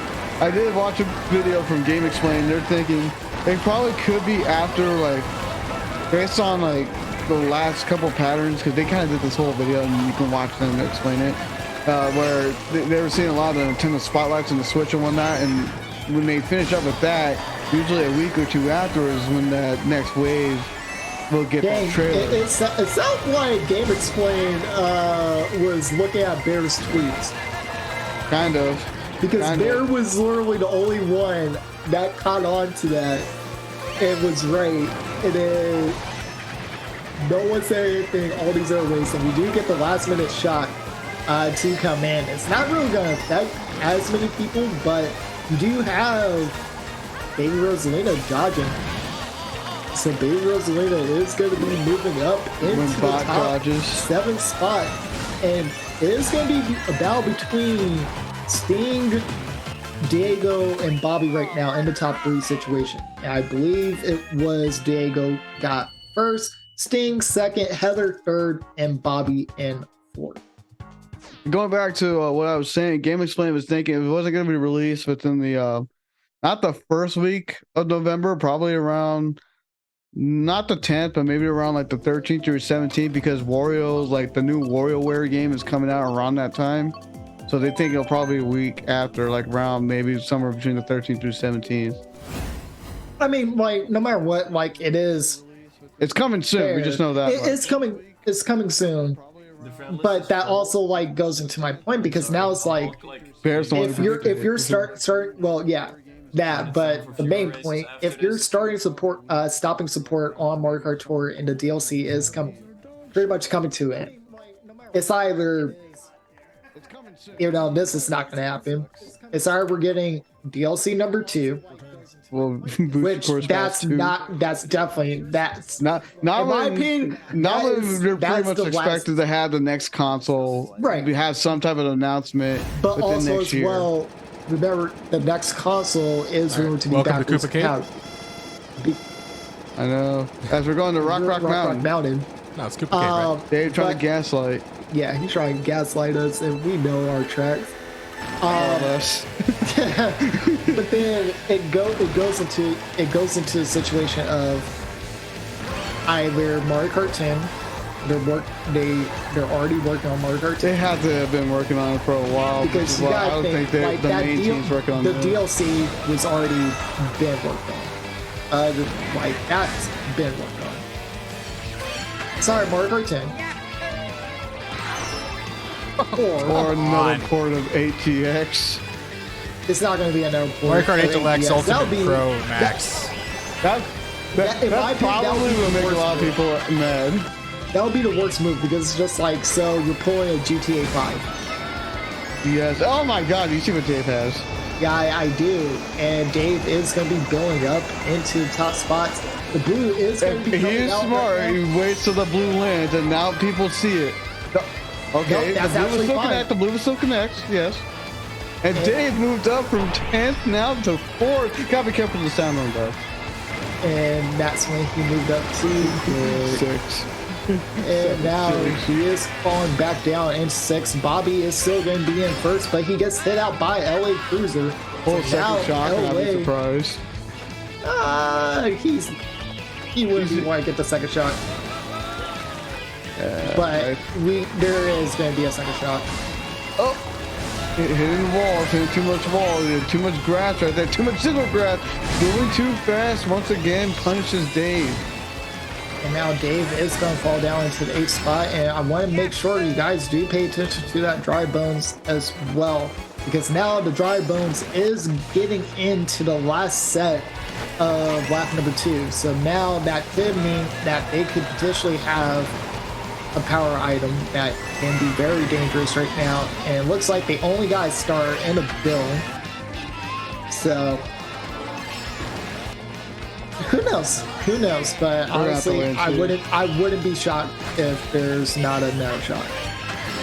S2: I did watch a video from Game Explain. They're thinking it probably could be after, based on the last couple patterns, because they kind of did this whole video and you can watch them explain it. Where they were seeing a lot of the Nintendo spotlights on the Switch and whatnot, and when they finish up with that, usually a week or 2 afterwards, when that next wave will get the trailer.
S1: It sounds like Game Explain was looking at Bear's tweets.
S2: Kind of.
S1: Because Bear was literally the only one that caught on to that and was right. And then no one said anything all these other ways, and we do get the last minute shot to come in. It's not really going to affect as many people, but you do have Baby Rosalina dodging. So Baby Rosalina is going to be moving up into the top 7th spot. And it is going to be a battle between Sting, Diego, and Bobby right now in the top 3 situation. And I believe it was Diego got first, Sting second, Heather third, and Bobby in fourth.
S2: Going back to what I was saying, Game Explain was thinking it wasn't going to be released within the not the first week of November, probably around not the 10th, but maybe around the 13th or 17th, because Wario, the new WarioWare game is coming out around that time. So they think it'll probably be a week after, around maybe somewhere between the 13th through 17th.
S1: I mean, no matter what, it is.
S2: It's coming soon. Fair. We just know that.
S1: It's coming. It's coming soon. But that also goes into my point, because now it's if you're but the main point, if you're starting stopping support on Mario Kart Tour and the DLC is pretty much coming to it, it's either, this is not going to happen. It's either we're getting DLC number 2
S2: Well,
S1: Which that's definitely
S2: not
S1: in my
S2: when,
S1: opinion,
S2: not
S1: that
S2: when
S1: is-
S2: they're pretty
S1: that's
S2: much
S1: the last-
S2: expected to have the next console,
S1: Right.
S2: We have some type of announcement
S1: but
S2: within
S1: also
S2: next
S1: as
S2: year.
S1: well, remember the next console is rumored to be
S3: Welcome to
S1: backwards
S3: Koopa Cave.
S1: compatible.
S2: I know. As we're going to Rock Mountain,
S3: No, it's Koopa Cave, right?
S2: they're trying to
S1: but-
S2: gaslight
S1: Yeah, he's trying to gaslight us, and we know our tracks.
S2: all of us.
S1: But then it goes into a situation of either Mario Kart 10. They're already working on Mario Kart 10
S2: They have to have been working on it for a while
S1: because you
S2: I
S1: gotta
S2: don't
S1: think
S2: think
S1: like
S2: the
S1: that
S2: main team's working on
S1: the
S2: that.
S1: DLC was already been worked on. Like that's been worked on. Sorry, Mario Kart 10.
S2: Or another port of ATX.
S1: It's not going to be another port.
S3: Mario Kart 8
S1: of
S3: Deluxe
S1: ATX. That'll
S3: Ultimate
S1: be-
S3: Pro Max.
S2: That
S1: in my opinion, that
S2: probably
S1: would be
S2: will
S1: the
S2: make a
S1: worst
S2: lot of
S1: move.
S2: people mad.
S1: That would be the worst move because it's just like, so you're pulling a GTA 5.
S2: Yes. Oh my God! You see what Dave has?
S1: Yeah, I do. And Dave is going to be building up into the top spots. The blue is going to be
S2: He
S1: coming
S2: is
S1: out
S2: smart.
S1: right now.
S2: He waits till the blue lands, and now people see it. Okay,
S1: Nope, that's
S2: the blue will
S1: actually
S2: still
S1: fine.
S2: connect. The blue will still connects. Yes. And Dave moved up from 10th now to 4th. Gotta be careful with the sound on that.
S1: And that's when he moved up to
S2: 6.
S1: and now he is falling back down in 6. Bobby is still going to be in first, but he gets hit out by LA Cruiser.
S2: Oh,
S1: So now
S2: second shot. I'd be
S1: LA,
S2: surprised.
S1: he wouldn't want to get the second shot. But there is going to be a second shot.
S2: Oh. Hitting the walls, hitting too much wall, too much grass right there, too much single grass, going too fast once again punishes Dave.
S1: And now Dave is going to fall down into the 8th spot, and I want to make sure you guys do pay attention to that dry bones as well, because now the dry bones is getting into the last set of lap number 2. So now that could mean that they could potentially have a power item that can be very dangerous right now, and it looks like they only got a star and a bill. So who knows? Who knows? But honestly, I wouldn't be shocked if there's not another shot,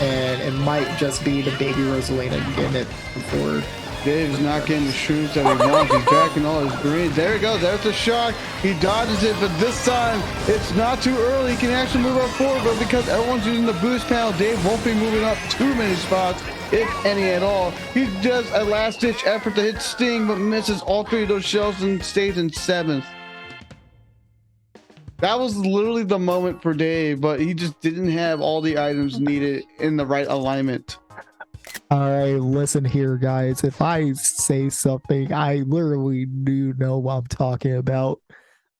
S1: and it might just be the baby Rosalina getting it before.
S2: Dave's not getting the shoots that he wants. He's jacking all his greens. There he goes. There's the shot. He dodges it, but this time it's not too early. He can actually move up forward, but because everyone's using the boost panel, Dave won't be moving up too many spots, if any at all. He does a last-ditch effort to hit Sting, but misses all 3 of those shells and stays in 7th. That was literally the moment for Dave, but he just didn't have all the items needed in the right alignment.
S1: All right, listen here, guys. If I say something, I literally do know what I'm talking about.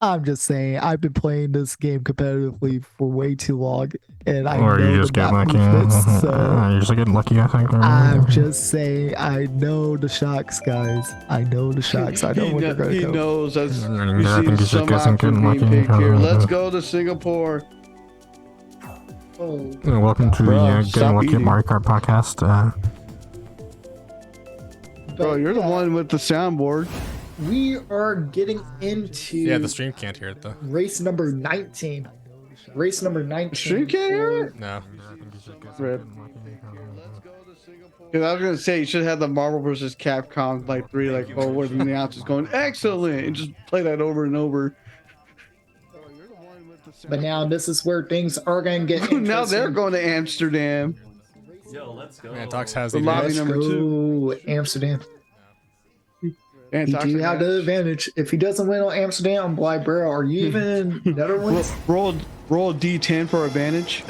S1: I'm just saying, I've been playing this game competitively for way too long, and I
S5: Or
S1: know
S5: you just
S1: the
S5: get
S1: map
S5: lucky.
S1: movements, so
S5: You're just getting lucky, I think.
S1: I'm just saying, I know the shocks, guys. I know the shocks. I know when they're gonna
S2: He
S1: go.
S2: knows as
S5: I
S2: we
S5: think
S2: see
S5: he's just
S2: some
S5: guessing,
S2: options
S5: getting
S2: being
S5: lucky.
S2: picked here. Let's go to Singapore.
S1: Oh,
S5: Welcome to
S2: Bro,
S5: the
S2: stop
S5: Getting Lucky
S2: eating.
S5: Mario Kart podcast.
S2: Bro, you're the one with the soundboard.
S1: we are getting into
S3: Yeah, the stream can't hear it though.
S1: race number 19. Race number 19.
S2: Stream can't hear it?
S3: No.
S2: Rip. Because I was gonna say you should have the Marvel vs. Capcom like 3 like forward and the announcers going excellent and just play that over and over.
S1: But now this is where things are going to get interesting.
S2: Now they're going to Amsterdam.
S4: Yo, let's go.
S3: Man, Tox has
S2: The
S3: the
S2: lobby
S3: advantage.
S2: number 2.
S1: Amsterdam.
S2: And
S1: You do have the advantage. If he doesn't win on Amsterdam, Black Barrel, are you even in Netherlands?
S2: roll a D10 for advantage.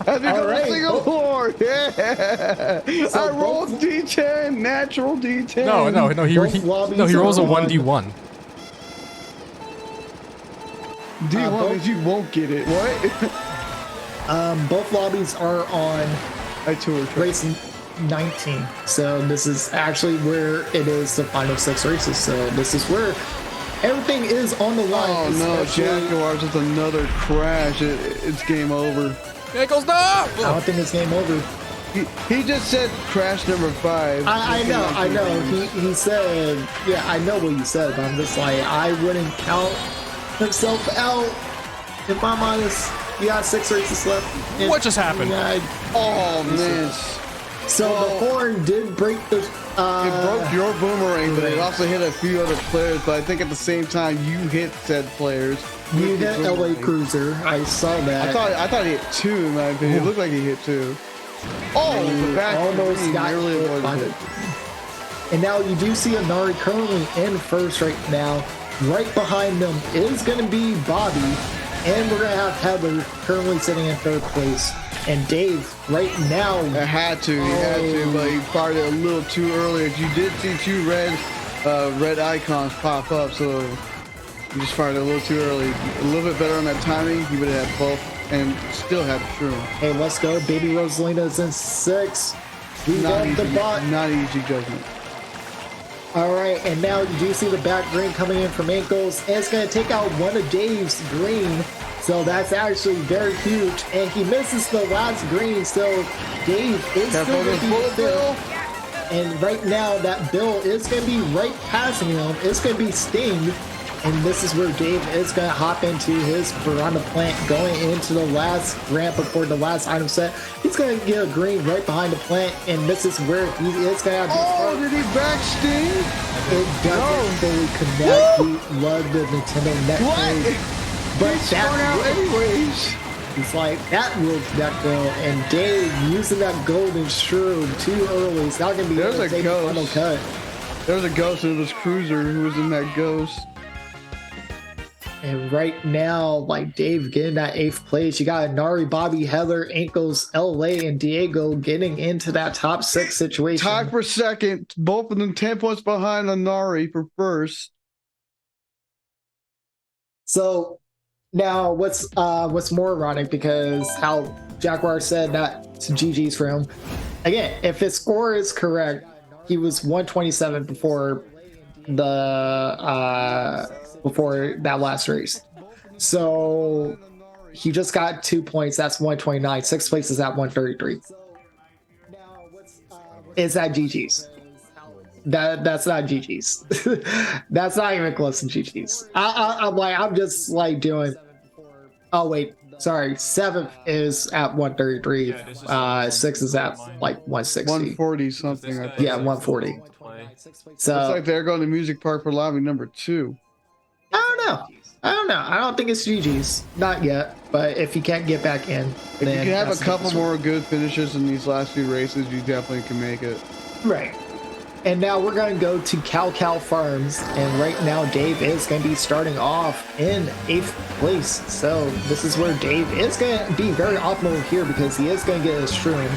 S2: As we go
S1: right,
S2: to Singapore, yeah.
S1: So
S2: I rolled
S1: both-
S2: D10, natural D10.
S3: No, he
S1: Both lobbies
S3: rolls a
S1: are on-
S3: 1d1.
S2: D1
S1: both-
S2: means you won't get it. What?
S1: Both lobbies are on
S2: I toured.
S1: race 19. So this is actually where it is the final 6 races. So this is where everything is on the line.
S2: Oh no,
S1: especially-
S2: Jaguars with another crash. It's game over.
S3: It goes no!
S1: I don't think it's game over.
S2: He just said crash number 5.
S1: I know. He said, yeah, I know what you said, but I'm just like, I wouldn't count himself out. If I'm honest, he got 6 races left.
S3: What just happened?
S2: Oh man.
S1: So the horn did break the.
S2: It broke your boomerang, but it also hit a few other players. But I think at the same time, you hit said players.
S1: You hit LA Cruiser. I saw that.
S2: I thought he hit 2 in my opinion. It looked like he hit 2. Oh, the back
S1: almost got
S2: nearly avoided it.
S1: And now you do see Inari currently in first right now. Right behind them is going to be Bobby, and we're going to have Heather currently sitting in third place. And Dave, right now,
S2: He had to, but he fired it a little too early. You did see 2 red icons pop up, so you just fired it a little too early. A little bit better on that timing, you would have had both and still had the shroom.
S1: Hey, let's go. Baby Rosalina's in 6. We got the bot.
S2: Not easy judgment.
S1: All right, and now you do see the back green coming in from Ankles, and it's going to take out one of Dave's green. So that's actually very huge, and he misses the last green. So Dave is still going to be Bill, and right now that Bill is going to be right passing him. It's going to be Sting, and this is where Dave is going to hop into his Piranha Plant, going into the last ramp before the last item set. He's going to get a green right behind the plant, and this is where he is going to have.
S2: Oh, did he back Sting?
S1: It doesn't fully connect. We love the Nintendo Net.
S2: What?
S1: But that
S2: out anyways.
S1: It's like that will connect though, and Dave using that golden shroom too early. It's not gonna be
S2: There's a
S1: final
S2: ghost.
S1: cut.
S2: There was a ghost in this cruiser who was in that ghost.
S1: And right now, like Dave getting that 8th place, you got Nari, Bobby, Heather, Ankles, LA, and Diego getting into that top 6 situation.
S2: Tied for second, both of them 10 points behind Nari for first.
S1: So now what's more ironic, because how Jaguar said that's GG's for him. Again, if his score is correct, he was 127 before that last race. So he just got 2 points. That's 129. 6th place is at 133. Is that GG's? That's not GG's. That's not even close to GG's. I'm just like doing. Oh wait, sorry. 7th is at 133. 6th is at like 160.
S2: 140 something. I think.
S1: Yeah, 140. So
S2: looks like they're going to Music Park for lobby number 2.
S1: I don't know. I don't think it's GG's. Not yet. But if you can't get back in,
S2: if
S1: then
S2: you can have a couple more good finishes in these last few races, you definitely can make it.
S1: Right. And now we're going to go to Cow Farms. And right now, Dave is going to be starting off in 8th place. So this is where Dave is going to be very optimal here, because he is going to get a shroom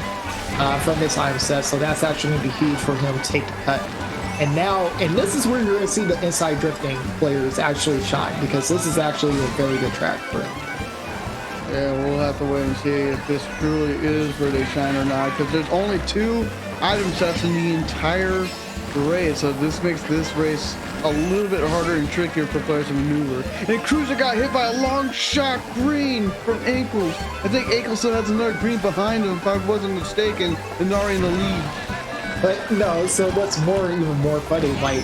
S1: from this item set. So that's actually going to be huge for him to take the cut. And this is where you're going to see the inside drifting players actually shine, because this is actually a very good track for him.
S2: Yeah, we'll have to wait and see if this truly is where they shine or not, because there's only 2 item sets in the entire race, so this makes this race a little bit harder and trickier for players to maneuver. And Cruiser got hit by a long shot green from Ankles. I think Ankles still has another green behind him, if I wasn't mistaken, and already in the lead.
S1: But no, so what's even more funny, like,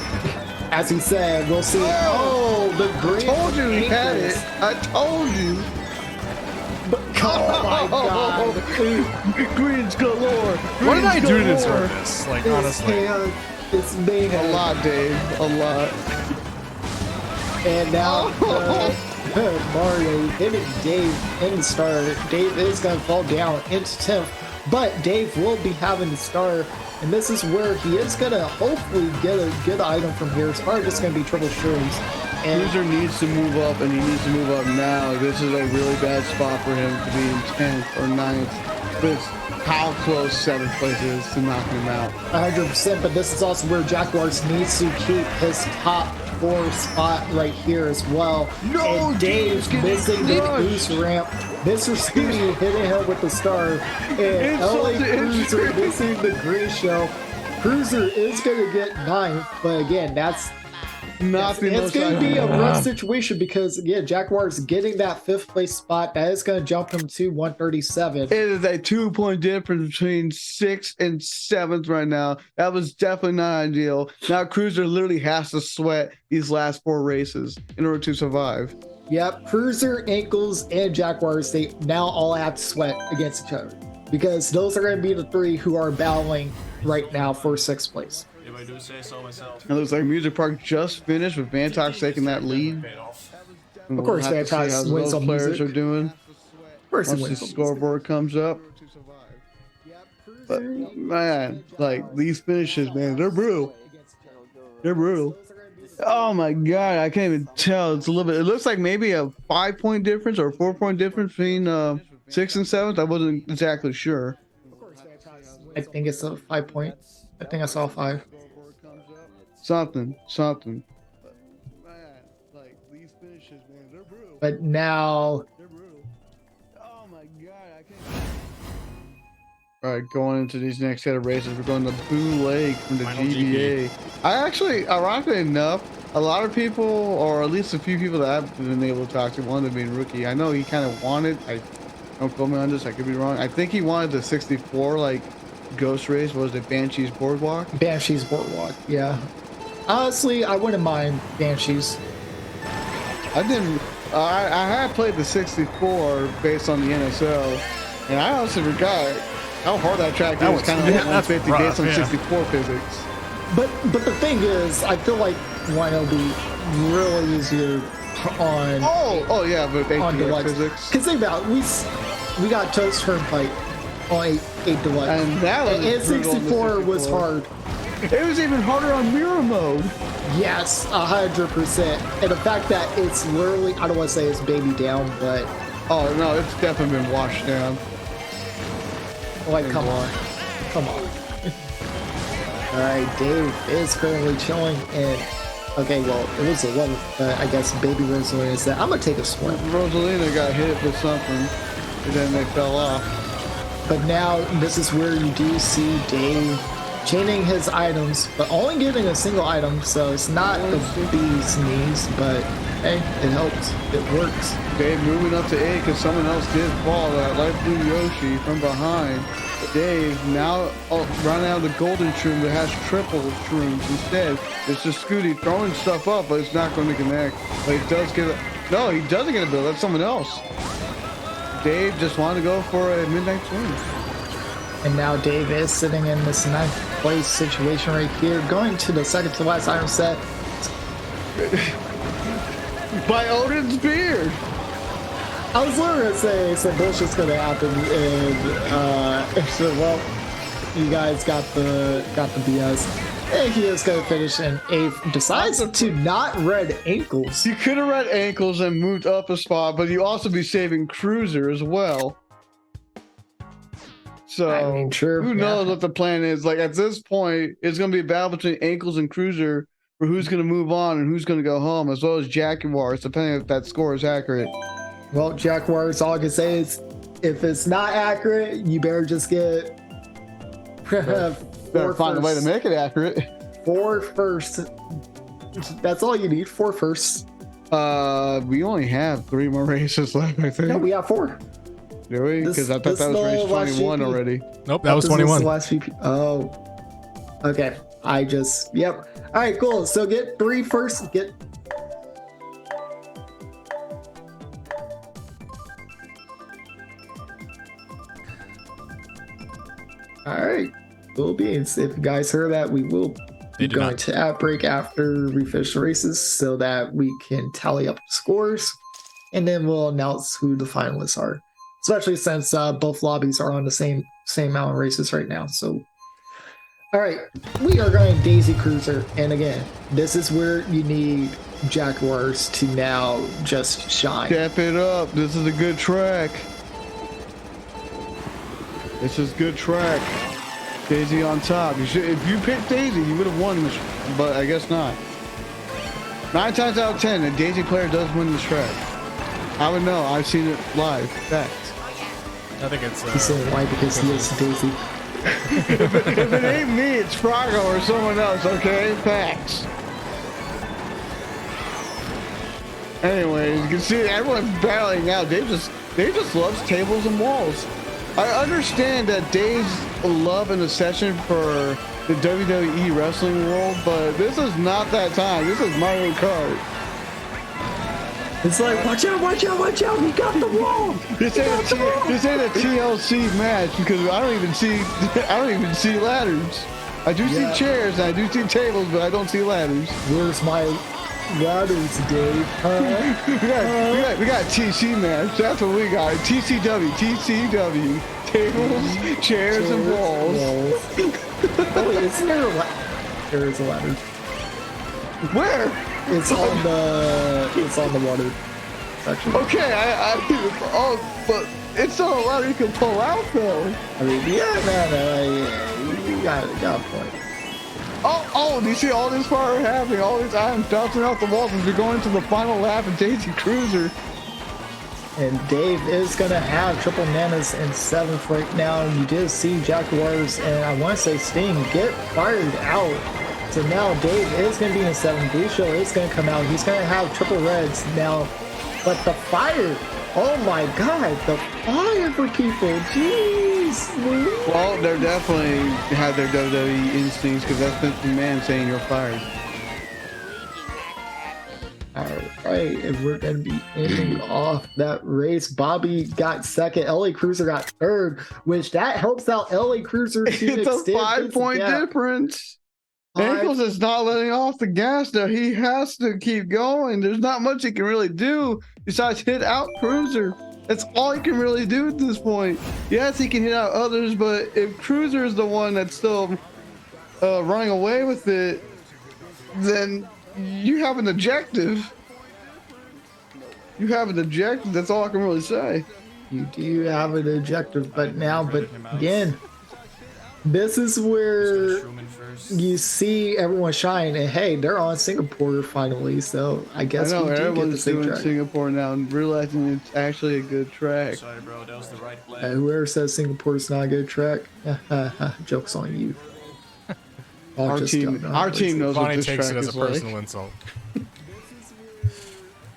S1: as he said, we'll see. Oh, the green.
S2: I told you he had it. I told you.
S1: Oh my god.
S2: Greens galore.
S3: What did I do to deserve this? Like, honestly.
S1: It's mayhem.
S2: A lot, Dave. A lot.
S1: And now Mario hitting Dave in the start. Dave is going to fall down into 10th, but Dave will be having the star. And this is where he is going to hopefully get a good item from here. It's probably just going to be triple shrooms. And
S2: Cruiser needs to move up, and he needs to move up now. This is a really bad spot for him to be in 10th or 9th. With how close 7th place is to knocking him out.
S1: 100%, but this is also where Jaguars needs to keep his top 4 spot right here as well.
S2: No,
S1: and Dave's missing the boost ramp. Mr. Scooty hitting him with the star. And LA Cruiser missing the green shell. Cruiser is going to get 9th, but again, that's
S2: not the
S1: It's
S2: most
S1: going to be a
S2: ideal.
S1: rough situation because, again, Jaguar's getting that 5th place spot. That is going to jump him to 137.
S2: It is a 2-point difference between 6th and 7th right now. That was definitely not ideal. Now Cruiser literally has to sweat these last 4 races in order to survive.
S1: Yep, Cruiser, Ankles, and Jaguars, they now all have to sweat against each other because those are going to be the 3 who are battling right now for 6th place.
S4: If I do say so myself.
S2: It looks like Music Park just finished with Vantox taking that lead.
S4: Paid off.
S2: And
S1: Of course,
S2: we'll have to see
S1: Vantox
S2: how
S1: wins
S2: those
S1: on
S2: players
S1: music.
S2: are doing
S1: Of course, he
S2: once the
S1: wins on
S2: scoreboard comes up. But man, like these finishes, man, they're brutal. They're brutal. Oh my god, I can't even tell. It's a little bit. It looks like maybe a 5-point difference or a 4-point difference between 6th and 7th. I wasn't exactly sure.
S1: I think it's a 5-point. I think I saw 5.
S2: Something. But man, like these finishes, man, they're brutal.
S1: But now,
S2: They're brutal. Oh my god, I can't. All right, going into these next set of races, we're going to Boo Lake from the
S3: Final
S2: GBA. I actually, ironically enough, a lot of people, or at least a few people that I've been able to talk to, wanted to be rookie. I know he kind of wanted. Don't quote me on this. I could be wrong. I think he wanted the 64 like ghost race. What was it, Banshees Boardwalk?
S1: Banshees Boardwalk, yeah. Honestly, I wouldn't mind Banshees.
S2: I didn't. I had played the 64 based on the NSL, and I honestly forgot how hard that track
S3: That
S2: is.
S3: was-
S2: Kind of like
S3: yeah, that's
S2: 150 based on
S3: rough, yeah.
S2: 64 physics.
S1: But the thing is, I feel like one will be really easier on
S2: Oh yeah, but they
S1: on
S2: do
S1: deluxe.
S2: physics.
S1: Because think about it, we got Toast Turnpike on a deluxe,
S2: And that was
S1: and
S2: brutal on the
S1: 64 was
S2: 64.
S1: hard.
S2: It was even harder on mirror mode.
S1: Yes, 100%. And the fact that it's literally, I don't want to say it's baby down, but
S2: Oh no, it's definitely been washed down.
S1: like, come on. All right, Dave is currently chilling in. Okay, well, it was 11th, but I guess Baby Rosalina said, I'm gonna take a swim.
S2: Rosalina got hit with something, and then they fell off.
S1: But now this is where you do see Dave chaining his items, but only getting a single item, so it's not the bee's knees, but hey, it helps. It works.
S2: Dave moving up to 8 because someone else did fall. That light blue Yoshi from behind. Dave now running out of the golden shroom that has triple shrooms instead. It's just Scooty throwing stuff up, but it's not going to connect. But he does get a... No, he doesn't get a bill. That's someone else. Dave just wanted to go for a midnight swing.
S1: And now Dave is sitting in this 9th place situation right here, going to the second to last item set.
S2: By Odin's beard.
S1: I was literally gonna say some bullshit's gonna happen, and so, well, you guys got the BS. And he is gonna finish in 8th. Decides to not red ankles.
S2: You could have read ankles and moved up a spot, but you also be saving Cruiser as well. So
S1: I mean, true,
S2: who knows what the plan is? Like at this point, it's going to be a battle between ankles and Cruiser for who's going to move on and who's going to go home, as well as Jaguars, depending if that score is accurate.
S1: Well, Jaguars, all I can say is, if it's not accurate, you better just get.
S2: Better find a way to make it accurate.
S1: 4 first. That's all you need. 4 first.
S2: We only have 3 more races left, I think.
S1: No, we have 4.
S2: Do we? Because I thought
S1: this
S2: that was race
S1: the last
S2: 21
S1: GP.
S2: already.
S3: Nope, that was
S1: This the
S3: 21.
S1: last VP. Oh. Okay. Yep. All right, cool. So get 3 first. Get. All right. Cool beans. If you guys heard that, we will
S3: They
S1: be
S3: did
S1: going
S3: not.
S1: to app break after we finish the races so that we can tally up the scores, and then we'll announce who the finalists are. Especially since both lobbies are on the same amount of races right now. So, all right, we are going Daisy Cruiser, and again, this is where you need Jaguars to now just shine.
S2: Step it up. This is a good track. This is good track. Daisy on top. If you picked Daisy, you would have won this, but I guess not. 9 times out of 10, a Daisy player does win this track. I would know. I've seen it live. Fact.
S3: I think it's.
S1: He's saying why, because he is Daisy.
S2: If it ain't me, it's Frago or someone else, okay? Facts. Anyways, you can see everyone's battling out. Dave just loves tables and walls. I understand that Dave's love and obsession for the WWE wrestling world, but this is not that time. This is Mario Kart.
S1: It's like, watch out, watch out, watch out, he got the wall.
S2: This ain't a TLC match because I don't even see ladders. I do see chairs and I do see tables, but I don't see ladders.
S1: Where's my ladders, Dave?
S2: We got TC match. That's what we got. TCW. Tables, chairs, and walls.
S1: Oh, wait, isn't there a ladder? There is a ladder.
S2: Where?
S1: It's on the water section.
S2: Okay, but it's not a ladder you can pull out though.
S1: I mean, yeah, you got a point.
S2: Oh, do you see all this fire happening? All these items bouncing off the walls as we go into the final lap of Daisy Cruiser.
S1: And Dave is going to have triple nanas in 7th right now. You did see Jaguars and I want to say Sting get fired out. So now Dave is going to be in 7th. Blue Show is going to come out. He's going to have triple reds now. But the fire, oh my God, the fire for people. Jeez.
S2: Well, they're definitely have their WWE instincts because that's Vince McMahon saying you're fired.
S1: All right, and we're going to be ending off that race. Bobby got 2nd. LA Cruiser got 3rd, which that helps out LA Cruiser to
S2: It's a 5-point difference. Ankles is not letting off the gas now. He has to keep going. There's not much he can really do besides hit out Cruiser. That's all he can really do at this point. Yes, he can hit out others, but if Cruiser is the one that's still running away with it, then you have an objective. You have an objective. That's all I can really say.
S1: You do have an objective, but again, this is where you see everyone shine. And hey, they're on Singapore finally, so I guess
S2: I know
S1: we do
S2: everyone's
S1: get the same
S2: doing
S1: track.
S2: Singapore now and realizing it's actually a good track.
S4: Sorry, bro, that was the right play.
S1: Whoever says Singapore's not a good track, joke's on you.
S2: Our team knows what
S3: Bonnie
S2: this
S3: takes
S2: track
S3: it as a
S2: is like.
S3: personal insult.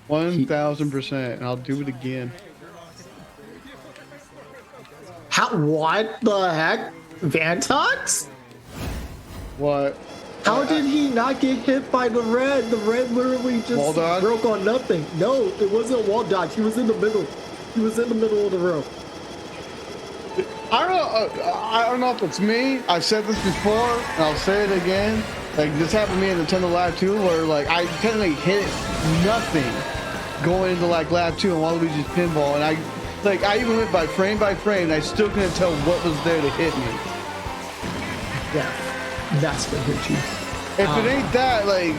S2: 1000%, and I'll do it again.
S1: What the heck? Vantox?
S2: What?
S1: How did he not get hit by the red? The red literally just
S2: Wall dodge?
S1: broke on nothing. No, it wasn't a wall dodge. He was in the middle. He was in the middle of the row.
S2: I don't know if it's me. I've said this before, and I'll say it again. Like, this happened to me in Nintendo Live 2, where, like, I technically hit nothing going into, like, Lab 2 and Waluigi's pinball, and I even went by frame, and I still couldn't tell what was there to hit me.
S1: Yeah, that's what hit you.
S2: If it ain't that, like,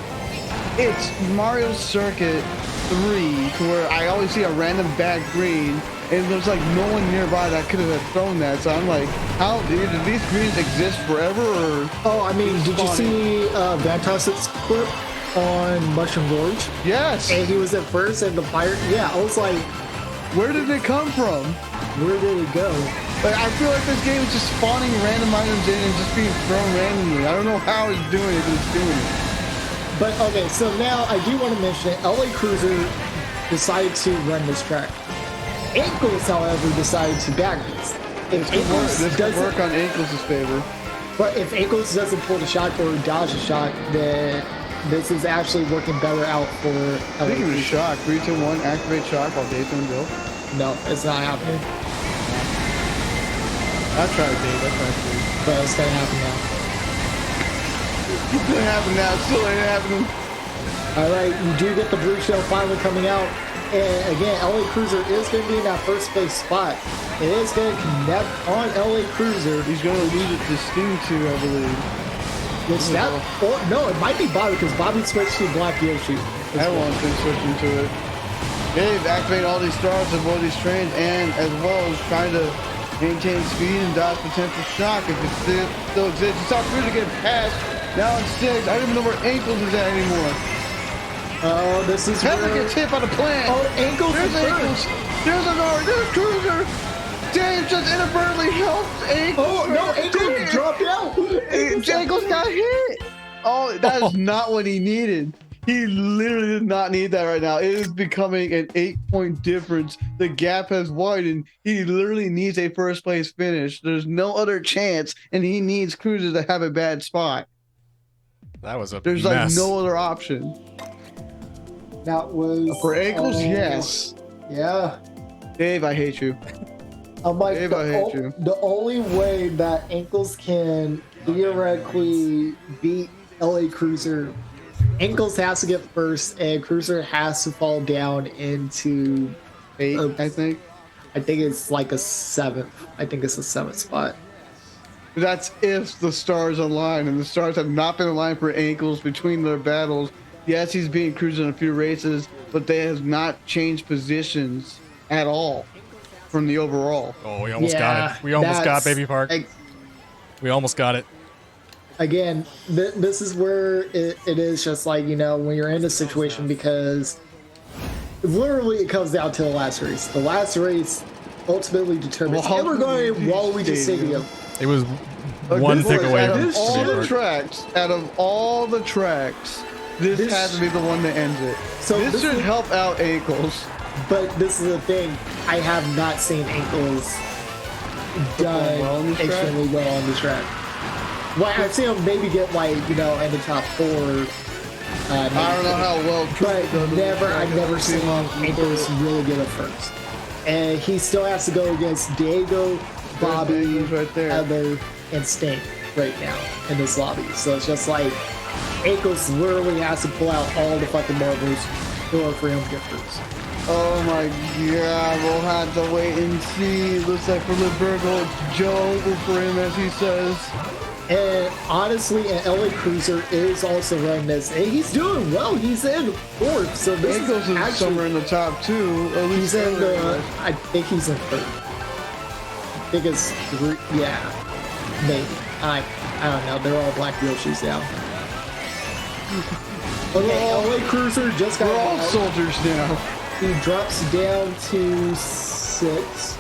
S2: it's Mario Circuit 3, to where I always see a random bad green, and there's like no one nearby that could have thrown that. So I'm like, how do these greens exist forever? Or
S1: Oh, I mean, did you see Vantox's clip on Mushroom Gorge?
S2: yes,
S1: And he was at first, and the fire. Yeah, I was like,
S2: where did it come from?
S1: where did it go?
S2: Like, I feel like this game is just spawning random items in and just being thrown randomly. I don't know how it's doing it, but it's doing it.
S1: But okay, so now I do want to mention it. LA Cruiser decided to run this track. Ankles, however, decided to back this. If Ankles
S2: This could
S1: doesn't
S2: work on Ankles' favor.
S1: But if Ankles doesn't pull the shot or dodge the shot, then this is actually working better out for
S2: I
S1: LA
S2: think it was
S1: Cruiser.
S2: shock. 3, 2, 1, activate shock while Dayton go.
S1: No, it's not happening.
S2: I tried, Dave. I tried to.
S1: But it's gonna happen now.
S2: It's gonna happen now. It still ain't happening.
S1: Alright, you do get the blue shell finally coming out. And again, LA Cruiser is going to be in that first place spot. It is going to connect on LA Cruiser.
S2: He's going to lead it to Sting 2, I believe.
S1: Which that, or no, it might be Bobby because Bobby switched to Black Yoshi.
S2: Everyone's been switching to it. Dave, activate all these stars of all these trains, and as well as trying to maintain speed and dodge potential shock if it still exists. You saw Cruiser get past. Now it's 6. I don't even know where Ankles is at anymore.
S1: Oh, this is
S2: Heather
S1: where...
S2: gets hit by the plant.
S1: Oh, Ankles
S2: There's
S1: is
S2: Ankles.
S1: first.
S2: There's Honora. There's Cruiser. Dave just inadvertently helped Ankles.
S1: Oh, no, Ankles dropped out.
S2: Ankles got hit. Oh, that is not what he needed. He literally does not need that right now. It is becoming an 8-point difference. The gap has widened. He literally needs a first place finish. There's no other chance, and he needs Cruiser to have a bad spot.
S3: That was a
S2: There's
S3: mess.
S2: like no other option.
S1: That was
S2: For ankles, yes.
S1: Yeah.
S2: Dave, I hate you.
S1: I'm like,
S2: Dave, I hate you.
S1: the only way that Ankles can theoretically beat LA Cruiser, Ankles has to get first, and Cruiser has to fall down into
S2: 8, I think.
S1: I think it's like a 7th. I think it's a 7th spot.
S2: That's if the stars align, and the stars have not been aligned for Ankles between their battles. Yes, he's beaten Cruiser in a few races, but they have not changed positions at all from the overall.
S3: Oh, we almost got it. We almost got Baby Park. We almost got it.
S1: Again, this is where it is just like, you know, when you're in this situation, because literally it comes down to the last race. The last race ultimately determines. And we're going Waluigi Stadium.
S3: It was one pick away
S2: out
S3: from
S2: of all
S3: Baby
S2: the
S3: Park.
S2: tracks. Out of all the tracks, this has to be the one that ends it.
S1: So
S2: this should help out Ankles.
S1: But this is the thing, I have not seen Ankles done extremely well on the track. Well, I've seen him maybe get like, you know, in the top 4.
S2: I don't know how well,
S1: but I've never seen Ankles really get it first. And he still has to go against Diego, Bobby,
S2: right there.
S1: Heather, and Stink right now in this lobby. So it's just like Ankles literally has to pull out all the fucking marbles in order for him to get first.
S2: Oh my god, we'll have to wait and see. Looks like for Libergo, it's Joe for him, as he says.
S1: And honestly, an LA Cruiser is also running this, and he's doing well. He's in 4th, so this
S2: Ankles is
S1: actually,
S2: somewhere in the top 2. At least
S1: he's in the. I think he's in 3rd. I think it's 3. Yeah, maybe. I don't know. They're all black wheel shoes now. Okay, LA Cruiser just got.
S2: We're all soldiers now.
S1: He drops down to 6.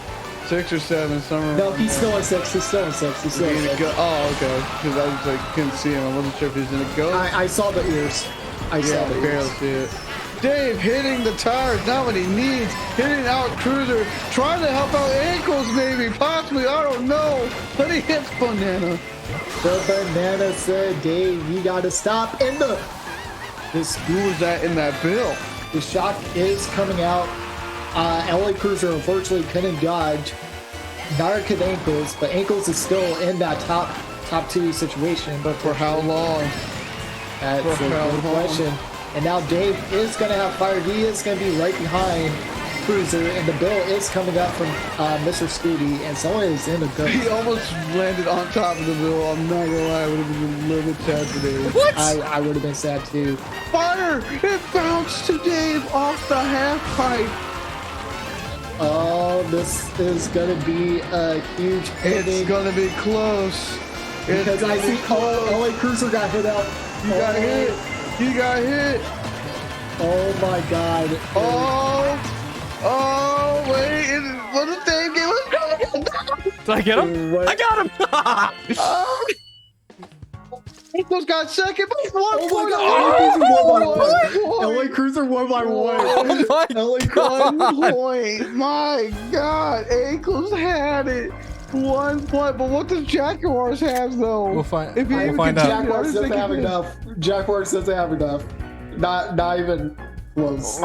S2: 6 or 7, somewhere.
S1: No, he's still in 6. He's still in 6. He's still in 6.
S2: Oh, okay. Because I was like, couldn't see him. I wasn't sure if he was in a go.
S1: I saw the ears. I saw the
S2: barely
S1: ears.
S2: see it. Dave hitting the tires, not what he needs. Hitting out Cruiser, trying to help out Ankles, maybe, possibly. I don't know. But he hits Banana.
S1: The Banana said, Dave, you gotta stop. And who
S2: was that in that bill?
S1: The shock is coming out. LA Cruiser unfortunately couldn't dodge. Neither could Ankles, but Ankles is still in that top 2 situation.
S2: But for how long?
S1: That's a good question. And now Dave is going to have fire. He is going to be right behind Cruiser, and the bill is coming up from Mr. Scooty, and someone is in the go.
S2: He almost landed on top of the bill. I'm not gonna lie, I would have been a little bit sad today.
S3: What?
S1: I would have been sad too.
S2: Fire! It bounced to Dave off the half pipe.
S1: Oh, this is gonna be a huge hit.
S2: It's gonna be close.
S1: Because I see LA Cruiser got hit out.
S2: You got hit. You got hit.
S1: Oh my god.
S2: Oh, wait. What did Dave get?
S3: Did I get him?
S1: What?
S3: I got him!
S2: Ankles got second, but 1 point.
S1: LA Cruiser won by 1.
S3: Oh my
S1: LA
S3: God.
S2: 1 point. My God. Ankles had it. 1 point. But what does Jaguars have, though?
S3: We'll find out.
S1: Jaguars doesn't have enough. Jaguars doesn't have enough. Not even close.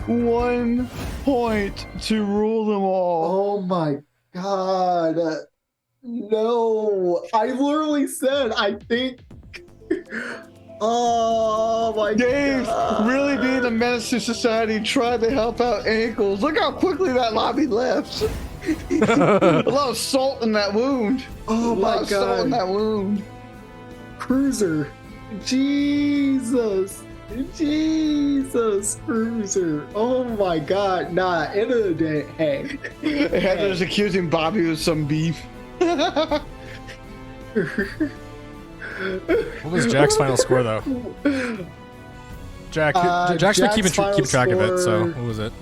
S2: 1 point to rule them all.
S1: Oh my god. No. I literally said, I think. Oh my
S2: Dave,
S1: god.
S2: really being a menace to society, tried to help out Ankles. Look how quickly that lobby left. A lot of salt in that wound.
S1: Oh my god.
S2: Salt in that wound.
S1: Cruiser. Jesus, Cruiser. Oh my god. Nah, end of the day, hey.
S2: Heather's accusing Bobby of some beef.
S3: What was Jack's final score, though? Jack's been keeping track of it, so what was it?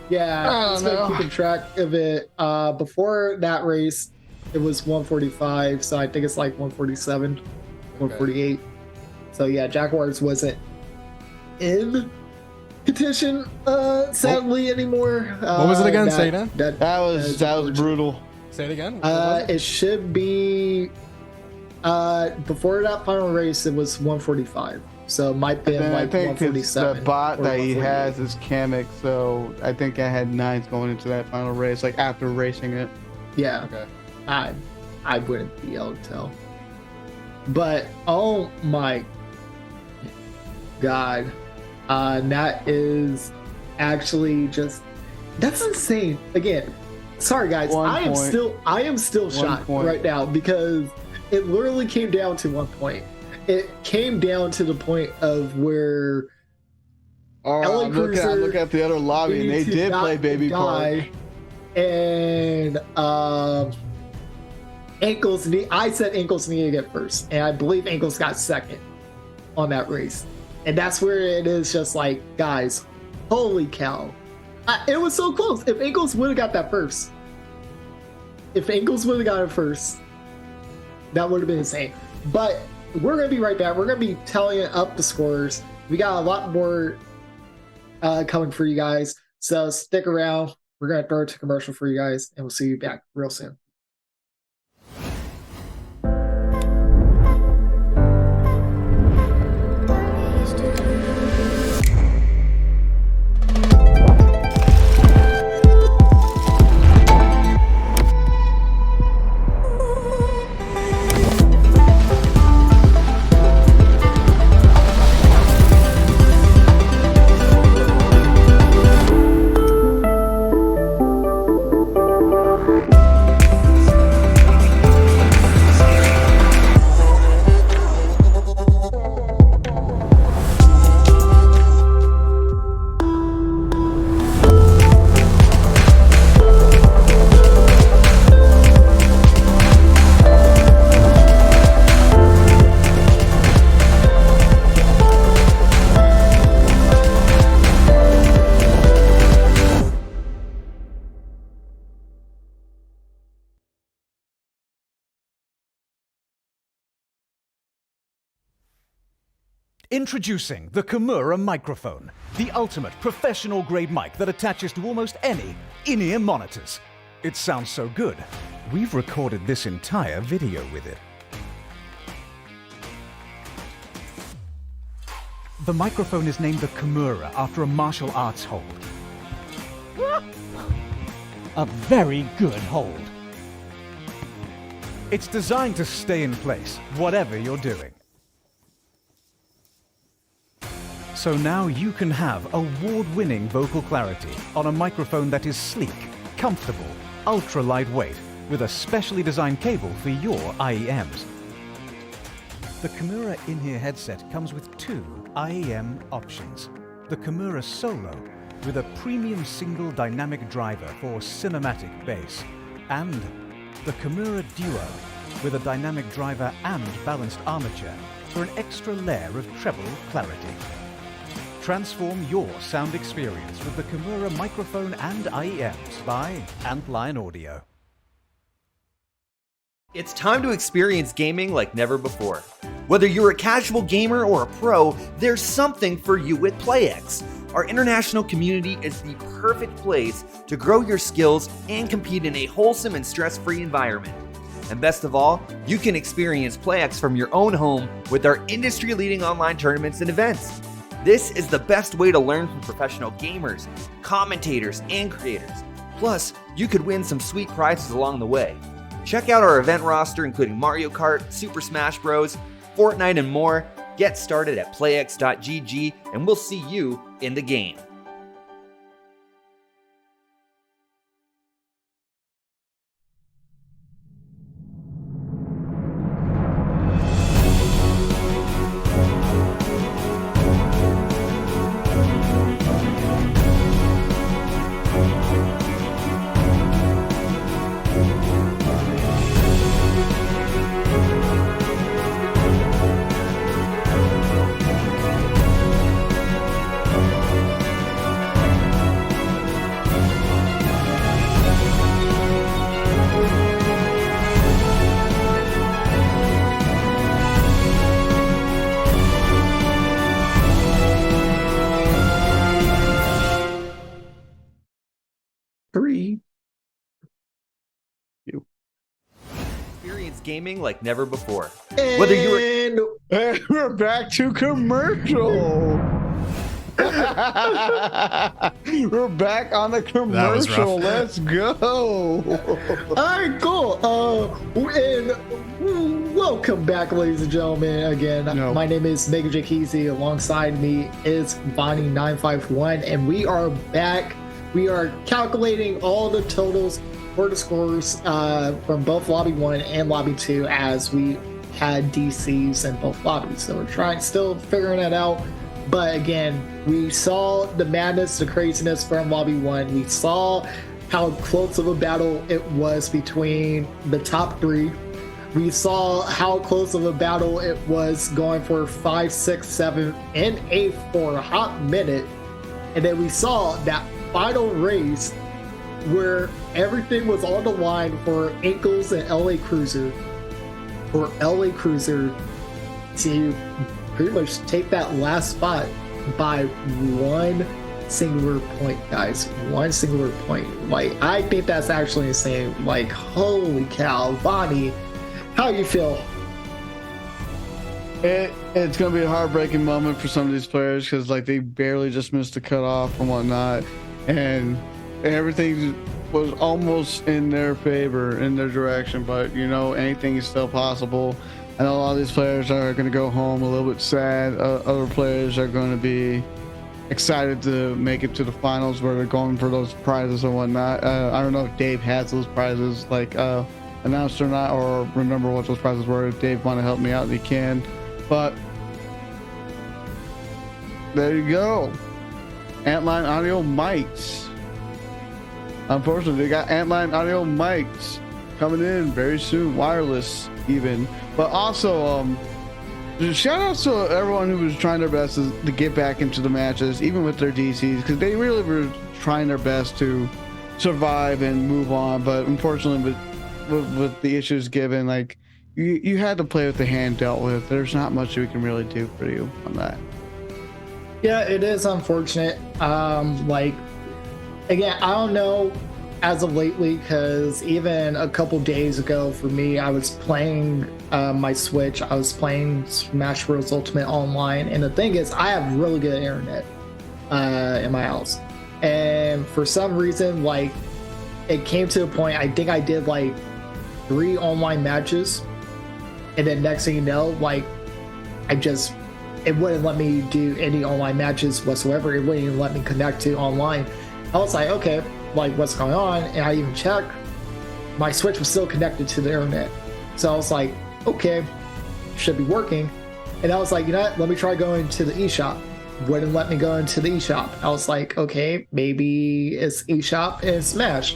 S1: Yeah, he's been keeping track of it. Before that race, it was 145, so I think it's like 147, 148. So yeah, Jaguars wasn't in contention, sadly, anymore.
S3: What was it again? Say it again.
S2: That was brutal.
S3: Say it again. What was it?
S1: It should be before that final race. It was 145. So it might be
S2: I
S1: like
S2: think
S1: 147.
S2: the bot that he
S1: 148.
S2: has is Kamek, so I think I had 9s going into that final race, like after racing it.
S1: Yeah.
S3: Okay.
S1: I wouldn't be able to tell. But oh my god, that is actually that's insane. Again, sorry guys, I am still shocked right now because it literally came down to 1 point. It came down to the point of where LA Cruiser
S2: look at the other lobby, and they did play Baby Park.
S1: And Ankles, I said Ankles needed to get first, and I believe Ankles got second on that race. And that's where it is just like, guys, holy cow. It was so close. If Ankles would have got that first, that would have been insane. But we're going to be right back. We're going to be tallying up the scores. We got a lot more coming for you guys. So stick around. We're going to throw it to commercial for you guys, and we'll see you back real soon.
S6: Introducing the Kimura microphone, the ultimate professional-grade mic that attaches to almost any in-ear monitors. It sounds so good, we've recorded this entire video with it. The microphone is named the Kimura after a martial arts hold. A very good hold. It's designed to stay in place, whatever you're doing. So now you can have award-winning vocal clarity on a microphone that is sleek, comfortable, ultra-lightweight, with a specially designed cable for your IEMs. The Kimura in-ear headset comes with 2 IEM options. The Kimura Solo, with a premium single dynamic driver for cinematic bass, and the Kimura Duo, with a dynamic driver and balanced armature for an extra layer of treble clarity. Transform your sound experience with the Kimura microphone and IEMs by Antlion Audio.
S7: It's time to experience gaming like never before. Whether you're a casual gamer or a pro, there's something for you at PlayEX. Our international community is the perfect place to grow your skills and compete in a wholesome and stress-free environment. And best of all, you can experience PlayEX from your own home with our industry-leading online tournaments and events. This is the best way to learn from professional gamers, commentators, and creators. Plus, you could win some sweet prizes along the way. Check out our event roster including Mario Kart, Super Smash Bros., Fortnite, and more. Get started at playx.gg and we'll see you in the game. gaming like never before. Whether you're
S1: And
S2: We're back to commercial. We're back on the commercial.
S3: rough.
S2: Let's go.
S1: all right, cool. And welcome back, ladies and gentlemen. Again,
S2: No.
S1: my name is Mega Jakeezy. Alongside me is Bonnie951, and we are back. We are calculating all the totals for the scores from both Lobby 1 and Lobby 2 as we had DCs in both lobbies. So we're still figuring it out. But again, we saw the madness, the craziness from Lobby 1. We saw how close of a battle it was between the top three. We saw how close of a battle it was going for 5, 6, 7, and 8 for a hot minute. And then we saw that final race where everything was on the line for Ankles and LA Cruiser. For LA Cruiser to pretty much take that last spot by one singular point, guys. One singular point. Like, I think that's actually insane. Like, holy cow. Bonnie, how you feel?
S2: It's gonna be a heartbreaking moment for some of these players because like they barely just missed the cutoff and whatnot, and everything was almost in their favor, in their direction. But you know, anything is still possible. I know a lot of these players are going to go home a little bit sad. Other players are going to be excited to make it to the finals where they're going for those prizes and whatnot. I don't know if Dave has those prizes like announced or not, or remember what those prizes were. If Dave want to help me out, he can. But there you go. Antline audio mics. Unfortunately, they got Antline audio mics coming in very soon, wireless even. But also, shout outs to everyone who was trying their best to get back into the matches, even with their DCs, because they really were trying their best to survive and move on. But unfortunately, with the issues given, like you had to play with the hand dealt with. There's not much we can really do for you on that.
S1: Yeah, it is unfortunate. Like, again, I don't know as of lately, because even a couple days ago for me, I was playing my Switch. I was playing Smash Bros. Ultimate online, and the thing is, I have really good internet in my house. And for some reason, like, it came to a point, I think I did like 3 online matches, and then next thing you know, like, it wouldn't let me do any online matches whatsoever. It wouldn't even let me connect to online. I was like, okay, like, what's going on? And I even checked, my Switch was still connected to the internet. So I was like, okay, should be working. And I was like, you know what, let me try going to the eShop. Wouldn't let me go into the eShop. I was like, okay, maybe it's eShop and Smash.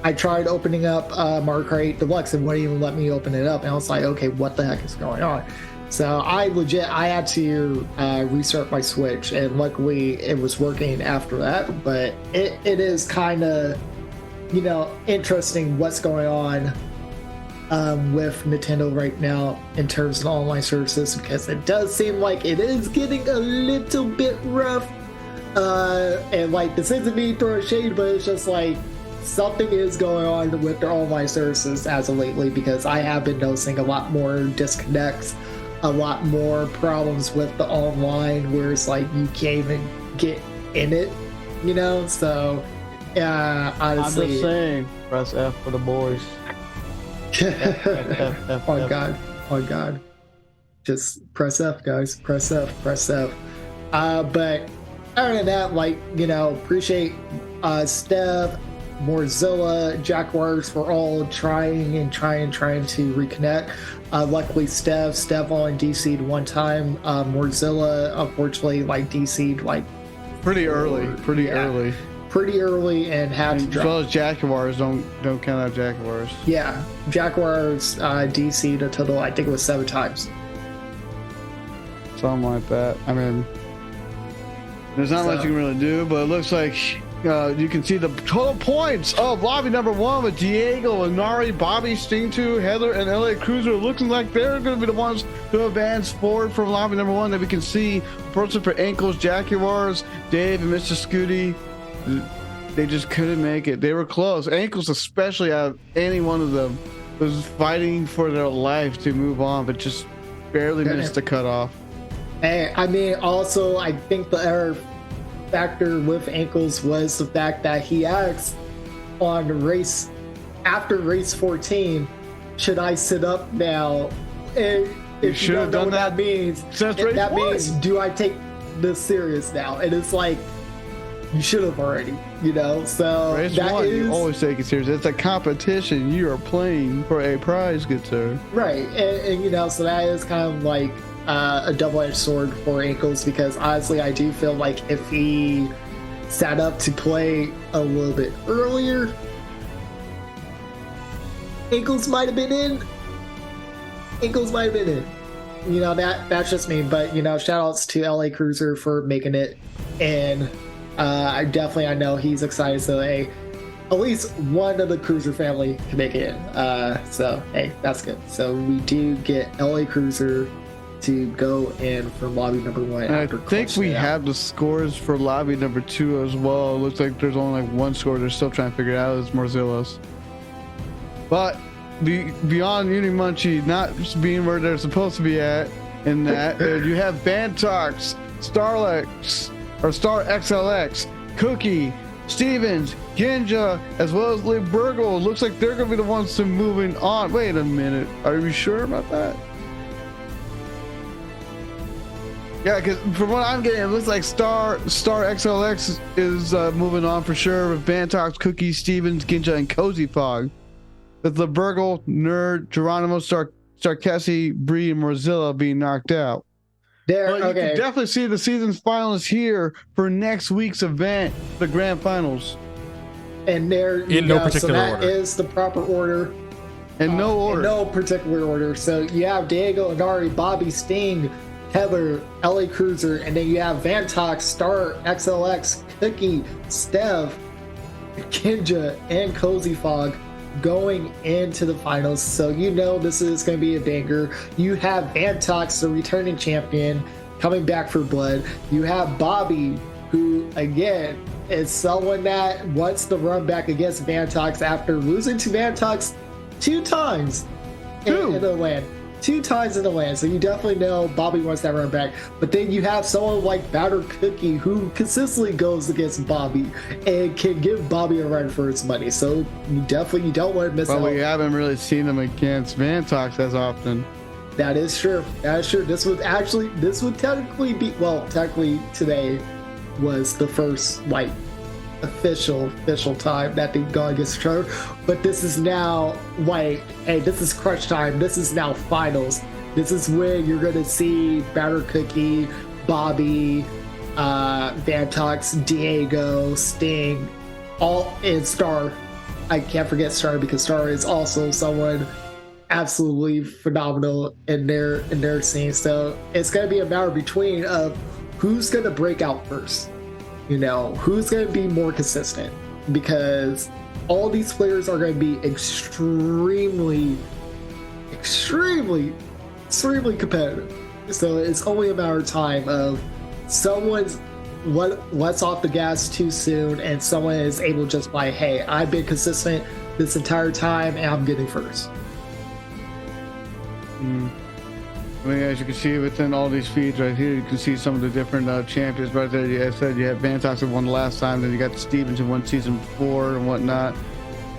S1: I tried opening up Mario Kart 8 Deluxe and wouldn't even let me open it up. And I was like, okay, what the heck is going on? So I had to restart my Switch, and luckily it was working after that. But it is kind of, you know, interesting what's going on with Nintendo right now in terms of online services, because it does seem like it is getting a little bit rough. And like, this isn't me throwing shade, but it's just like something is going on with their online services as of lately, because I have been noticing a lot more disconnects, a lot more problems with the online where it's like you can't even get in it, you know? So yeah, honestly,
S2: I'm just saying, press F for the boys. F,
S1: oh god, oh god, just press F, guys, press F, press F. But other than that, like, you know, appreciate Steph, Morzilla, Jaguars for all trying to reconnect. Luckily, Steph only DC'd one time. Morzilla, unfortunately, like DC'd like
S2: Pretty early, and
S1: had to
S2: as
S1: drop.
S2: well as Jaguars, don't count out Jaguars.
S1: Yeah, Jaguars DC'd a total, I think it was 7 times.
S2: Something like that. I mean, there's not much you can really do, but it looks like you can see the total points of lobby number 1 with Diego, Inari, Bobby, Sting2, Heather, and LA Cruiser. Looking like they're going to be the ones who advance forward from lobby number 1. That we can see person for Ankles, Jaguars, Dave, and Mr. Scooty. They just couldn't make it. They were close. Ankles, especially, out of any one of them, was fighting for their life to move on, but just barely missed the cutoff.
S1: And I mean, also, I think the error factor with ankles was the fact that he asked on race after race 14, should I sit up now? And if you don't know what that means, that means, do I take this serious now? And it's like, you should have already, you know? So
S2: race
S1: that
S2: one,
S1: is,
S2: you always take it serious. It's a competition. You are playing for a prize, good sir.
S1: right. And you know, so that is kind of like a double-edged sword for ankles, because honestly, I do feel like if he sat up to play a little bit earlier, ankles might have been in. You know, that's just me. But you know, shout outs to LA Cruiser for making it, and I know he's excited. So hey, at least one of the Cruiser family can make it in. So hey, that's good. So we do get LA Cruiser to go in for lobby number 1.
S2: And I think we have the scores for lobby number 2 as well. It looks like there's only like one score they're still trying to figure it out. It's Morzillas. But beyond Unimunchi not being where they're supposed to be at, in that you have Bantox, Starlex, or Star XLX, Cookie, Stevens, Ginja, as well as Liburgo. Looks like they're going to be the ones to moving on. Wait a minute. Are you sure about that? Yeah, because from what I'm getting, it looks like Star XLX is moving on for sure, with Bantox, Cookie, Stevens, Ginja, and Cozy Fog. With Liburgo, Nerd, Geronimo, Starkessi, Bree, and Mozilla being knocked out. But you can definitely see the season's finals here for next week's event, the grand finals.
S1: And there
S3: in no particular order.
S1: That is the proper order.
S2: In no order.
S1: In no particular order. So you have Diego Inari, Bobby Sting, Heather, LA Cruiser, and then you have Vantox, Star XLX, Cookie, Stev, Kinja, and Cozy Fog going into the finals. So you know this is going to be a banger. You have Vantox, the returning champion, coming back for blood. You have Bobby, who again is someone that wants to run back against Vantox after losing to Vantox 2 times in the land. 2 times in the land, so you definitely know Bobby wants that run back. But then you have someone like Battered Cookie, who consistently goes against Bobby and can give Bobby a run for his money. So you don't want to miss out.
S2: But we haven't really seen him against Vantox as often.
S1: That is true. This would technically be, well, technically today was the first official time that they've gone against each other, but this is now hey, this is crunch time. This is now finals. This is where you're gonna see Batter Cookie, Bobby, Vantox, Diego, Sting, all in Star. I can't forget Star, because Star is also someone absolutely phenomenal in their scene. So it's gonna be a matter between of who's gonna break out first. You know, who's going to be more consistent, because all these players are going to be extremely competitive. So it's only a matter of time of someone's lets off the gas too soon, and someone is able just by, hey, I've been consistent this entire time and I'm getting first.
S2: I mean, as you can see within all these feeds right here, you can see some of the different champions right there. As I said, you have Vantox who won the last time, then you got Stevens who won season 4 and whatnot.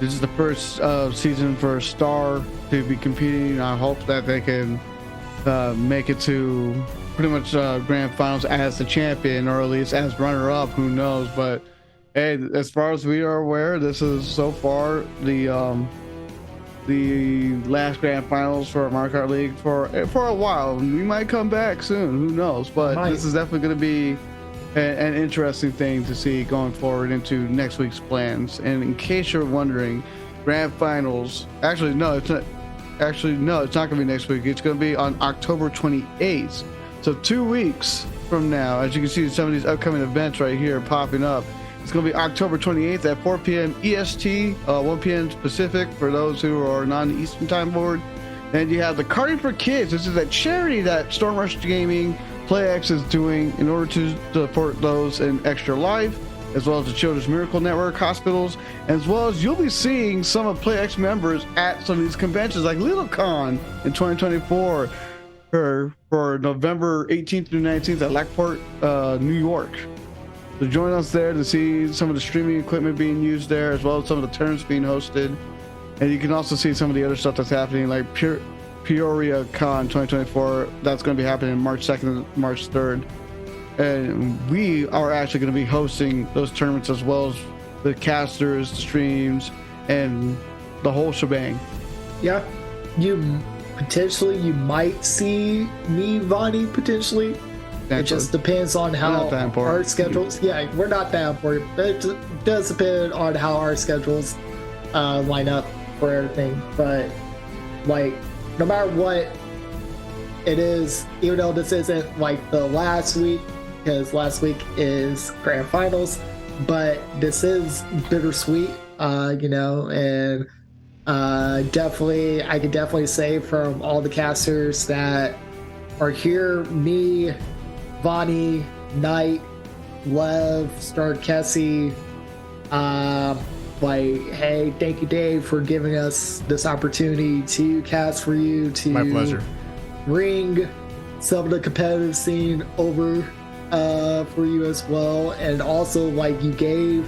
S2: This is the first season for Star to be competing. I hope that they can make it to pretty much grand finals as the champion, or at least as runner-up. Who knows? But hey, as far as we are aware, this is so far the last grand finals for Mario Kart League for a while. We might come back soon, who knows, but this is definitely going to be an interesting thing to see going forward into next week's plans. And in case you're wondering, grand finals it's not going to be next week. It's going to be on October 28th, so 2 weeks from now. As you can see, some of these upcoming events right here popping up. It's going to be October 28th at 4 p.m. EST, 1 p.m. Pacific for those who are non-Eastern time board. And you have the Karting for Kids. This is a charity that Stormrush Gaming PlayEX is doing in order to support those in Extra Life. as well as the Children's Miracle Network hospitals, as well as you'll be seeing some of PlayEX members at some of these conventions like LittleCon in 2024 for November 18th through 19th at Lockport, New York. So join us there to see some of the streaming equipment being used there, as well as some of the tournaments being hosted. And you can also see some of the other stuff that's happening, like Peoria Con 2024. That's going to be happening March 2nd and March 3rd. And we are actually going to be hosting those tournaments, as well as the casters, the streams, and the whole shebang.
S1: Yeah, you might see me, Vonnie, potentially. It just depends on how our schedules. Yeah, we're not that important, but it does depend on how our schedules line up for everything. But like, no matter what it is, even though this isn't like the last week, because last week is grand finals, but this is bittersweet, and definitely, I could definitely say from all the casters that are here, me, Vonnie, Knight, Lev, Star Kessie, hey, thank you, Dave, for giving us this opportunity to cast for you, to
S3: my pleasure,
S1: bring some of the competitive scene over for you as well. And also, like, you gave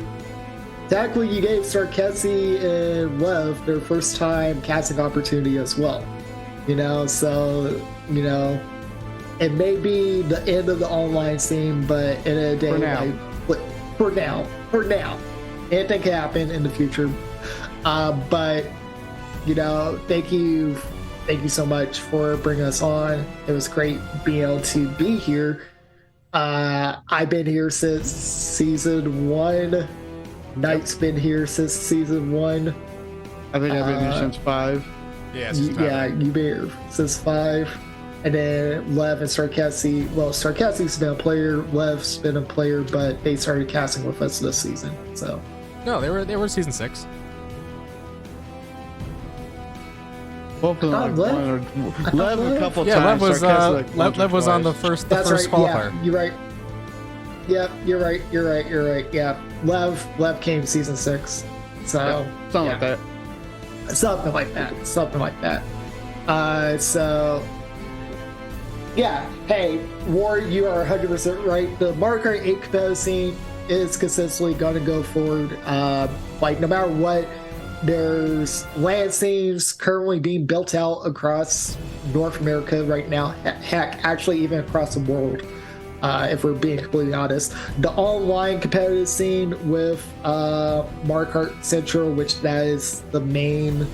S1: Star Kessie and Lev their first time casting opportunity as well. It may be the end of the online scene, but in a day, for now, anything can happen in the future. But thank you so much for bringing us on. It was great being able to be here. I've been here since season 1. Knight's been here since season 1.
S2: I think I've been here since 5.
S3: Yeah,
S1: you've been here since 5. And then Lev and Star Kessie. Well, Star Kessie's been a player, Lev's been a player, but they started casting with us this season. So
S3: no, they were season 6.
S2: Both of them, Lev a couple times.
S3: Yeah, Lev was on the first qualifier.
S1: Yeah, you're right. Yep, you're right. Yeah, Lev came season 6. So
S2: something like that. So yeah, hey, War, you are 100% right. The Mario Kart 8 competitive scene is consistently going to go forward. No matter what, there's land scenes currently being built out across North America right now. Heck, actually even across the world, if we're being completely honest. The online competitive scene with Mario Kart Central, which that is the main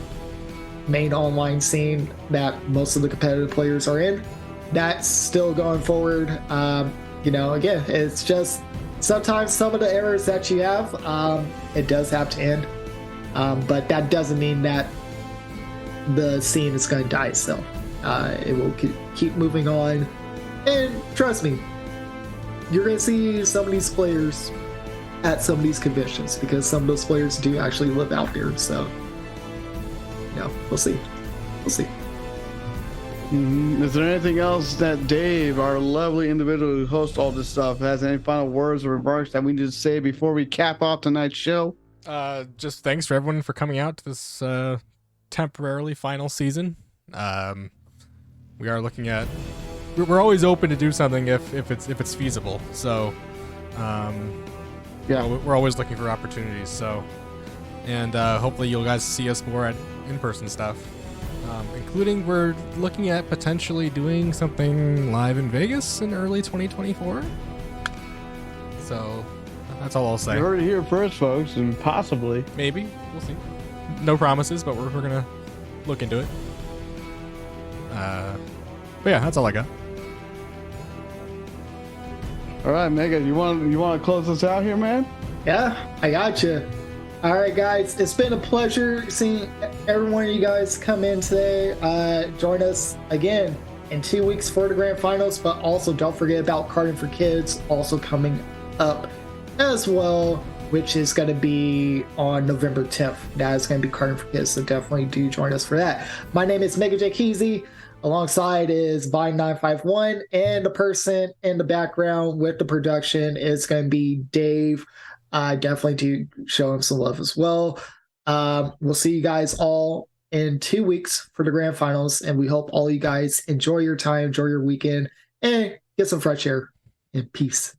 S2: online scene that most of the competitive players are in, that's still going forward. Again, it's just sometimes some of the errors that you have, it does have to end. But that doesn't mean that the scene is going to die itself. It will keep moving on. And trust me, you're going to see some of these players at some of these conventions, because some of those players do actually live out there. So, we'll see. Is there anything else that Dave, our lovely individual who hosts all this stuff, has any final words or remarks that we need to say before we cap off tonight's show?
S3: Just thanks for everyone for coming out to this temporarily final season. We are looking at, we're always open to do something if it's feasible. So we're always looking for opportunities. So, and hopefully you'll guys see us more at in-person stuff. Including we're looking at potentially doing something live in Vegas in early 2024. So that's all I'll say.
S2: You heard it here first, folks, and possibly.
S3: Maybe. We'll see. No promises, but we're going to look into it. But yeah, that's all I got.
S2: All right, Mega, you want to close us out here, man?
S1: Yeah, I got you. All right, guys, it's been a pleasure seeing every one of you guys come in today. Join us again in 2 weeks for the grand finals, but also don't forget about Karting for Kids also coming up as well, which is going to be on November 10th. That is going to be Karting for Kids, so definitely do join us for that. My name is Mega J Keezy. Alongside is Vine951, and the person in the background with the production is going to be Dave. definitely do show him some love as well. We'll see you guys all in 2 weeks for the grand finals, and we hope all you guys enjoy your time, enjoy your weekend, and get some fresh air. And peace.